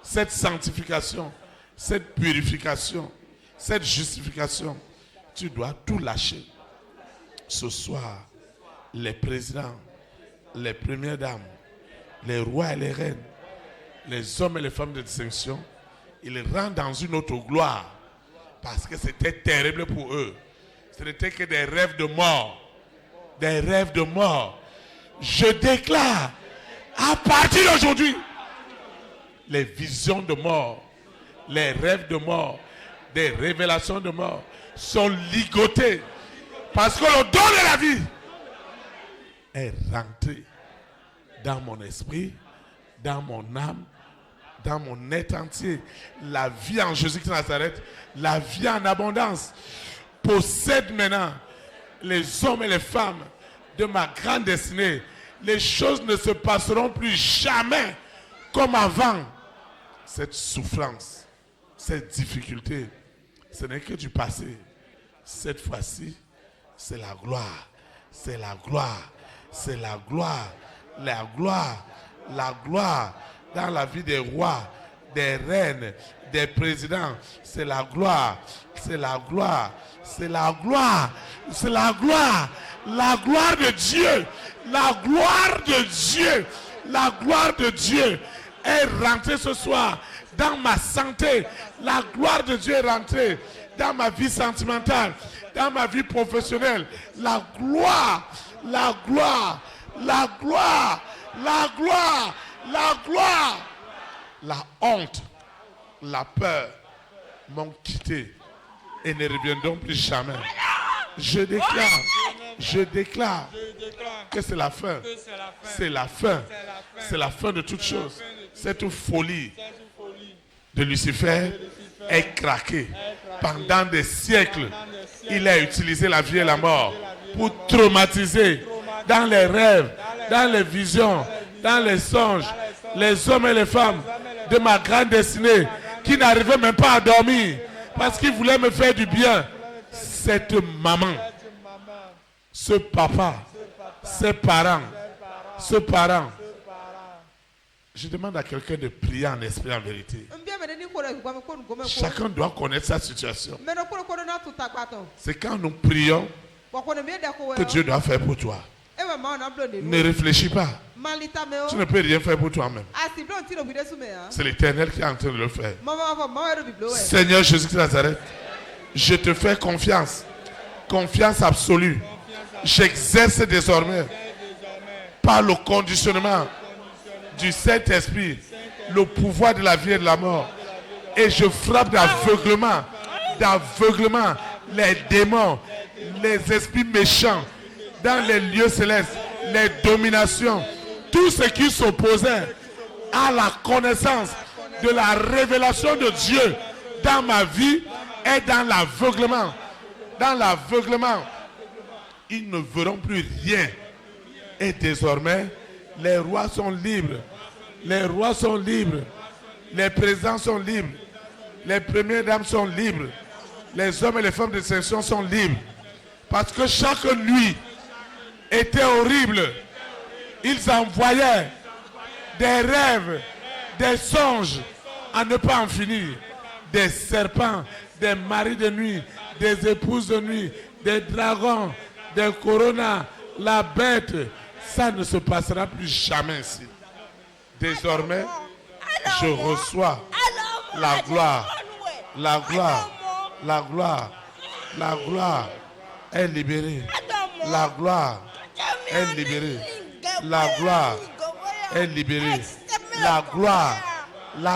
cette sanctification, cette purification, cette justification. Tu dois tout lâcher. Ce soir, les présidents, les premières dames, les rois et les reines, les hommes et les femmes de distinction, ils rentrent dans une autre gloire parce que c'était terrible pour eux. Ce n'était que des rêves de mort. Des rêves de mort. Je déclare, à partir d'aujourd'hui, les visions de mort, les rêves de mort, des révélations de mort sont ligotées parce que le don de la vie est rentré dans mon esprit, dans mon âme, dans mon être entier. La vie en Jésus-Christ de Nazareth, la vie en abondance, possède maintenant les hommes et les femmes de ma grande destinée. Les choses ne se passeront plus jamais comme avant. Cette souffrance, cette difficulté, ce n'est que du passé. Cette fois-ci, c'est la gloire. C'est la gloire. C'est la gloire. La gloire. La gloire dans la vie des rois, des reines, des présidents. C'est la gloire. C'est la gloire. C'est la gloire. C'est la gloire. La gloire de Dieu. La gloire de Dieu. La gloire de Dieu est rentrée ce soir dans ma santé. La gloire de Dieu est rentrée dans ma vie sentimentale, dans ma vie professionnelle. La gloire, la gloire, la gloire, la gloire, la gloire. La honte, la peur m'ont quitté et ne reviendront plus jamais. Je déclare que c'est la fin. C'est la fin. C'est la fin de toutes choses. Cette folie de Lucifer est craquée. Pendant des siècles, il a utilisé la vie et la mort pour traumatiser dans les rêves, dans les visions, dans les songes, les hommes et les femmes de ma grande destinée qui n'arrivaient même pas à dormir parce qu'ils voulaient me faire du bien. Cette maman, ce papa, ces parents, ce parent. Je demande à quelqu'un de prier en esprit, en vérité. Chacun doit connaître sa situation. C'est quand nous prions que Dieu doit faire pour toi. Ne réfléchis pas. Tu ne peux rien faire pour toi-même. C'est l'Éternel qui est en train de le faire. Seigneur Jésus-Christ de Nazareth, je te fais confiance. Confiance absolue. J'exerce désormais par le conditionnement du Saint-Esprit le pouvoir de la vie et de la mort. Et je frappe d'aveuglement les démons, les esprits méchants dans les lieux célestes, les dominations, tout ce qui s'opposait à la connaissance de la révélation de Dieu dans ma vie est dans l'aveuglement. Dans l'aveuglement, ils ne verront plus rien. Et désormais, les rois sont libres. Les rois sont libres. Les présidents sont libres. Les premières dames sont libres. Les hommes et les femmes de distinction sont libres. Parce que chaque nuit était horrible. Ils envoyaient des rêves, des songes à ne pas en finir. Des serpents, des maris de nuit, des épouses de nuit, des dragons, des coronas, la bête. Ça ne se passera plus jamais ici. Désormais, je reçois la gloire. La gloire. La gloire. La gloire est libérée. La gloire est libérée. La gloire est libérée. La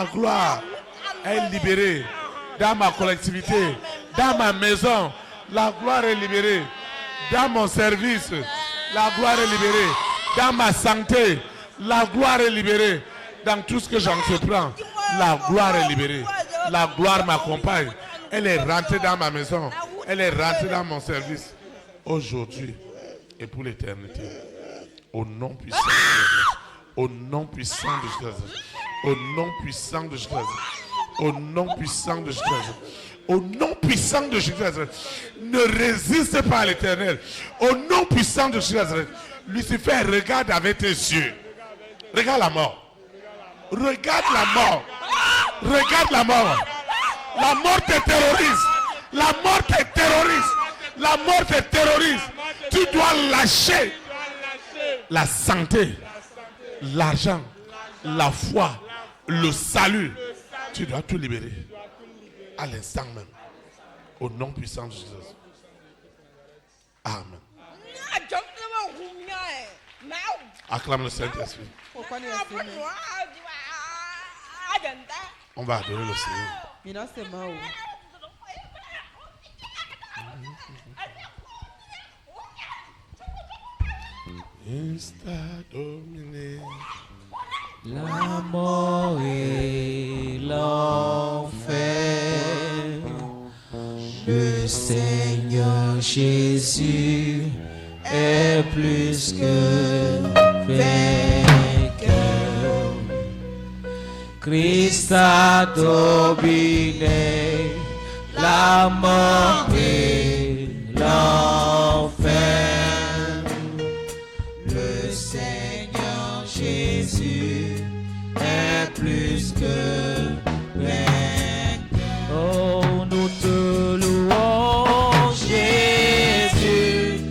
gloire est libérée dans ma collectivité, dans ma maison. La gloire est libérée dans mon service. La gloire est libérée dans ma santé. La gloire est libérée dans tout ce que j'entreprends. La gloire est libérée. La gloire m'accompagne. Elle est rentrée dans ma maison. Elle est rentrée dans mon service. Aujourd'hui et pour l'éternité. Au nom puissant de Jésus. Au nom puissant de Jésus. Au nom puissant de Jésus. Au nom puissant de Jésus. Au nom puissant de Jésus. Ne résiste pas à l'éternel. Au nom puissant de Jésus. Lucifer, regarde avec tes yeux. Regarde la mort. Regarde la mort. Regarde la mort. La mort te terrorise. La mort te terrorise. La mort te terrorise. Tu dois lâcher la santé, l'argent, la foi, le salut. Tu dois tout libérer à l'instant même. Au nom puissant de Jésus. Amen. Acclame le Saint-Esprit. On va adorer le Seigneur. Insta dominé. La mort et l'enfer, le Seigneur Jésus est plus que vainqueur. Christ a dominé la mort et l'enfer. Le Seigneur Jésus est plus que vainqueur. Oh, nous te louons, Jésus,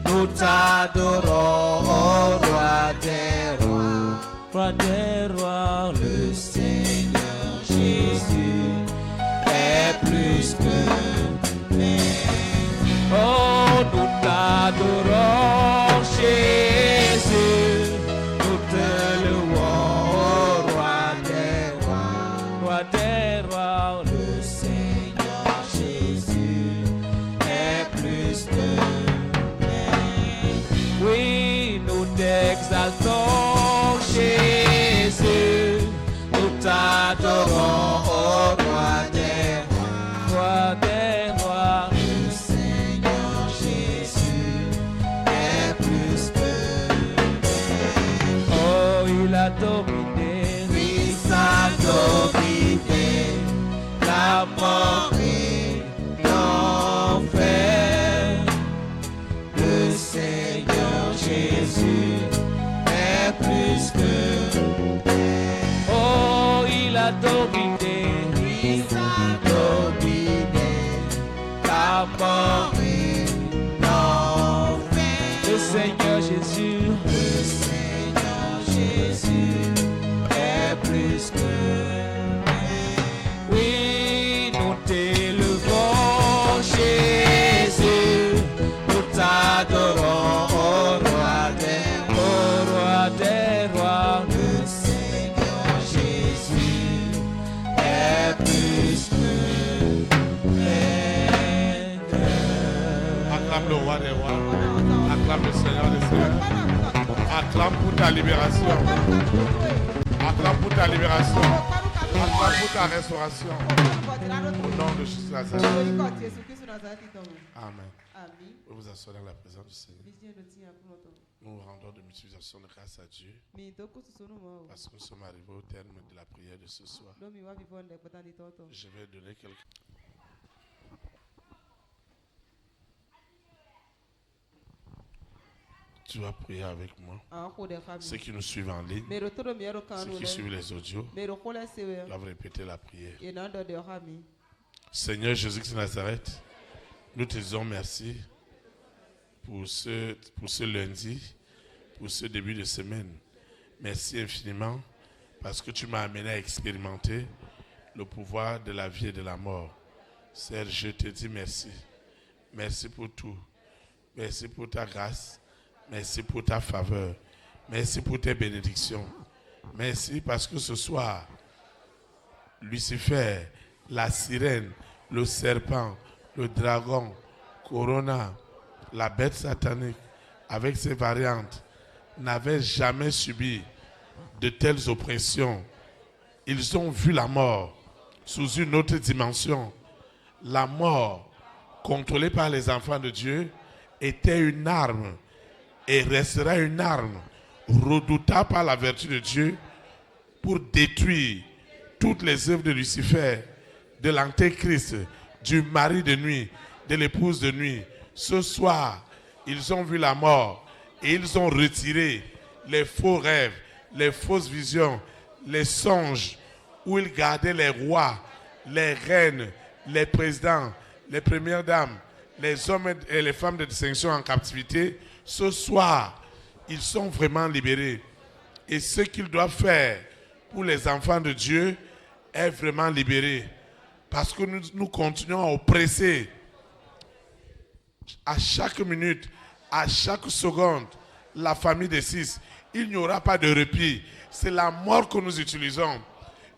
nous t'adorons, oh, roi des rois, roi des rois. Le Seigneur Jésus est plus que vainqueur. Oh, nous t'adorons, Jésus, nous te louons, roi des rois, roi des rois. Le Seigneur Jésus est plus que vainqueur. Oui, nous t'exaltons, Jésus, nous t'adorons, oh, roi des rois, roi des rois. Le Seigneur Jésus est plus que vainqueur. Oh, il a dominé, Christ a dominé la mort et l'enfer. Le Seigneur Jésus est plus que vainqueur. Oh, il a dominé, Christ a dominé la mort et l'enfer. Le Seigneur Jésus, le Seigneur Jésus est plus que vainqueur. Oui, nous t'élevons, Jésus, nous t'adorons, oh, roi des rois. Le Seigneur Jésus est plus que vainqueur. Acclame le roi des rois. Acclame le Seigneur des seigneurs. Acclame pour ta libération. Acclame pour ta libération. Acclame pour ta restauration. Au nom de Jésus Nazareth. Amen. Vous vous asseyez dans la présence du Seigneur. Nous rendons de multiplication de grâce à Dieu parce que nous sommes arrivés au terme de la prière de ce soir. Je vais donner quelques... Tu vas prier avec moi. Ceux qui nous suivent en ligne, ceux qui suivent les audios, doivent répéter la prière. Seigneur Jésus-Christ de Nazareth, nous te disons merci pour ce lundi, pour ce début de semaine. Merci infiniment parce que tu m'as amené à expérimenter le pouvoir de la vie et de la mort. Seigneur, je te dis merci. Merci pour tout. Merci pour ta grâce. Merci pour ta faveur. Merci pour tes bénédictions. Merci parce que ce soir, Lucifer, la sirène, le serpent, le dragon, Corona, la bête satanique, avec ses variantes, n'avaient jamais subi de telles oppressions. Ils ont vu la mort sous une autre dimension. La mort, contrôlée par les enfants de Dieu, était une arme et restera une arme redoutable par la vertu de Dieu pour détruire toutes les œuvres de Lucifer, de l'antéchrist, du mari de nuit, de l'épouse de nuit. Ce soir, ils ont vu la mort et ils ont retiré les faux rêves, les fausses visions, les songes où ils gardaient les rois, les reines, les présidents, les premières dames, les hommes et les femmes de distinction en captivité. Ce soir, ils sont vraiment libérés. Et ce qu'ils doivent faire pour les enfants de Dieu est vraiment libéré. Parce que nous continuons à oppresser à chaque minute, à chaque seconde, la famille des 6. Il n'y aura pas de répit. C'est la mort que nous utilisons.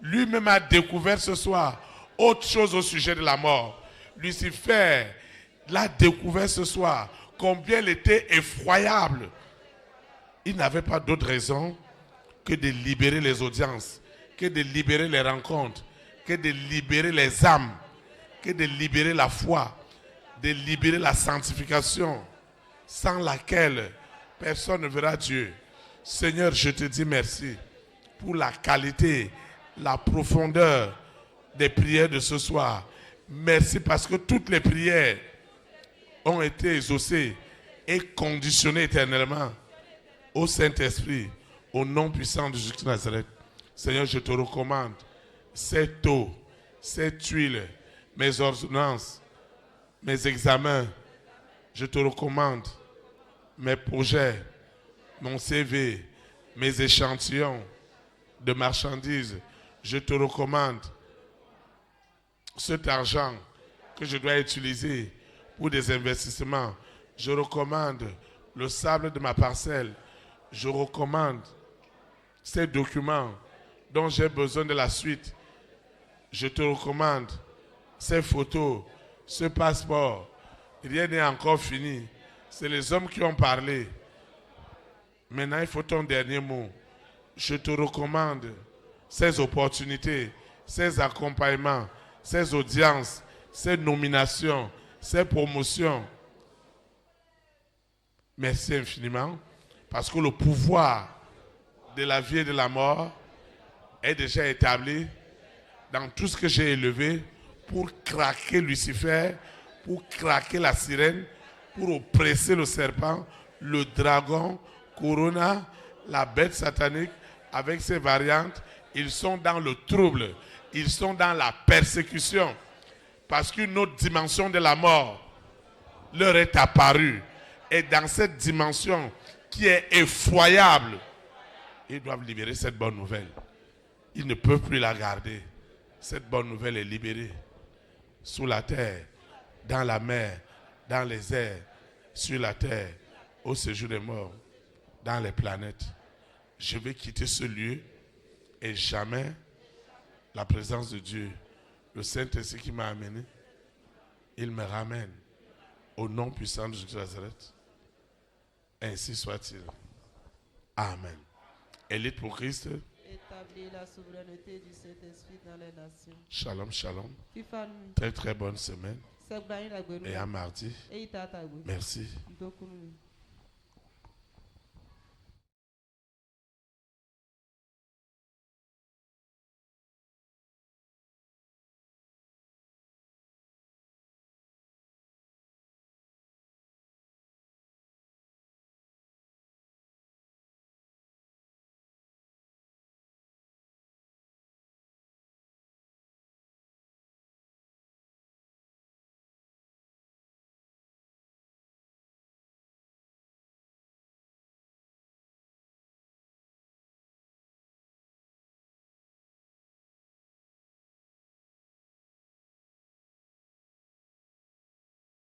Lui-même a découvert ce soir autre chose au sujet de la mort. Lucifer l'a découvert ce soir, combien il était effroyable. Il n'avait pas d'autre raison que de libérer les audiences, que de libérer les rencontres, que de libérer les âmes, que de libérer la foi, de libérer la sanctification, sans laquelle personne ne verra Dieu. Seigneur, je te dis merci pour la qualité, la profondeur des prières de ce soir. Merci parce que toutes les prières ont été exaucées et conditionnées éternellement au Saint-Esprit, au nom puissant de Jésus de Nazareth. Seigneur, je te recommande cette eau, cette huile, mes ordonnances, mes examens. Je te recommande mes projets, mon CV, mes échantillons de marchandises. Je te recommande cet argent que je dois utiliser pour des investissements. Je recommande le sable de ma parcelle. Je recommande ces documents dont j'ai besoin de la suite. Je te recommande ces photos, ce passeport. Rien n'est encore fini. C'est les hommes qui ont parlé. Maintenant, il faut ton dernier mot. Je te recommande ces opportunités, ces accompagnements, ces audiences, ces nominations, ces promotions. Merci infiniment, parce que le pouvoir de la vie et de la mort est déjà établi dans tout ce que j'ai élevé pour craquer Lucifer, pour craquer la sirène, pour oppresser le serpent, le dragon, Corona, la bête satanique, avec ses variantes. Ils sont dans le trouble, ils sont dans la persécution, parce qu'une autre dimension de la mort leur est apparue. Et dans cette dimension qui est effroyable, ils doivent libérer cette bonne nouvelle. Ils ne peuvent plus la garder. Cette bonne nouvelle est libérée. Sous la terre, dans la mer, dans les airs, sur la terre, au séjour des morts, dans les planètes. Je vais quitter ce lieu et jamais la présence de Dieu, le Saint-Esprit qui m'a amené, il me ramène au nom puissant de Jésus de Nazareth. Ainsi soit-il. Amen. Élite pour Christ. Établir la souveraineté du Saint-Esprit dans les nations. Shalom, shalom. Très très bonne semaine. Et à mardi. Merci.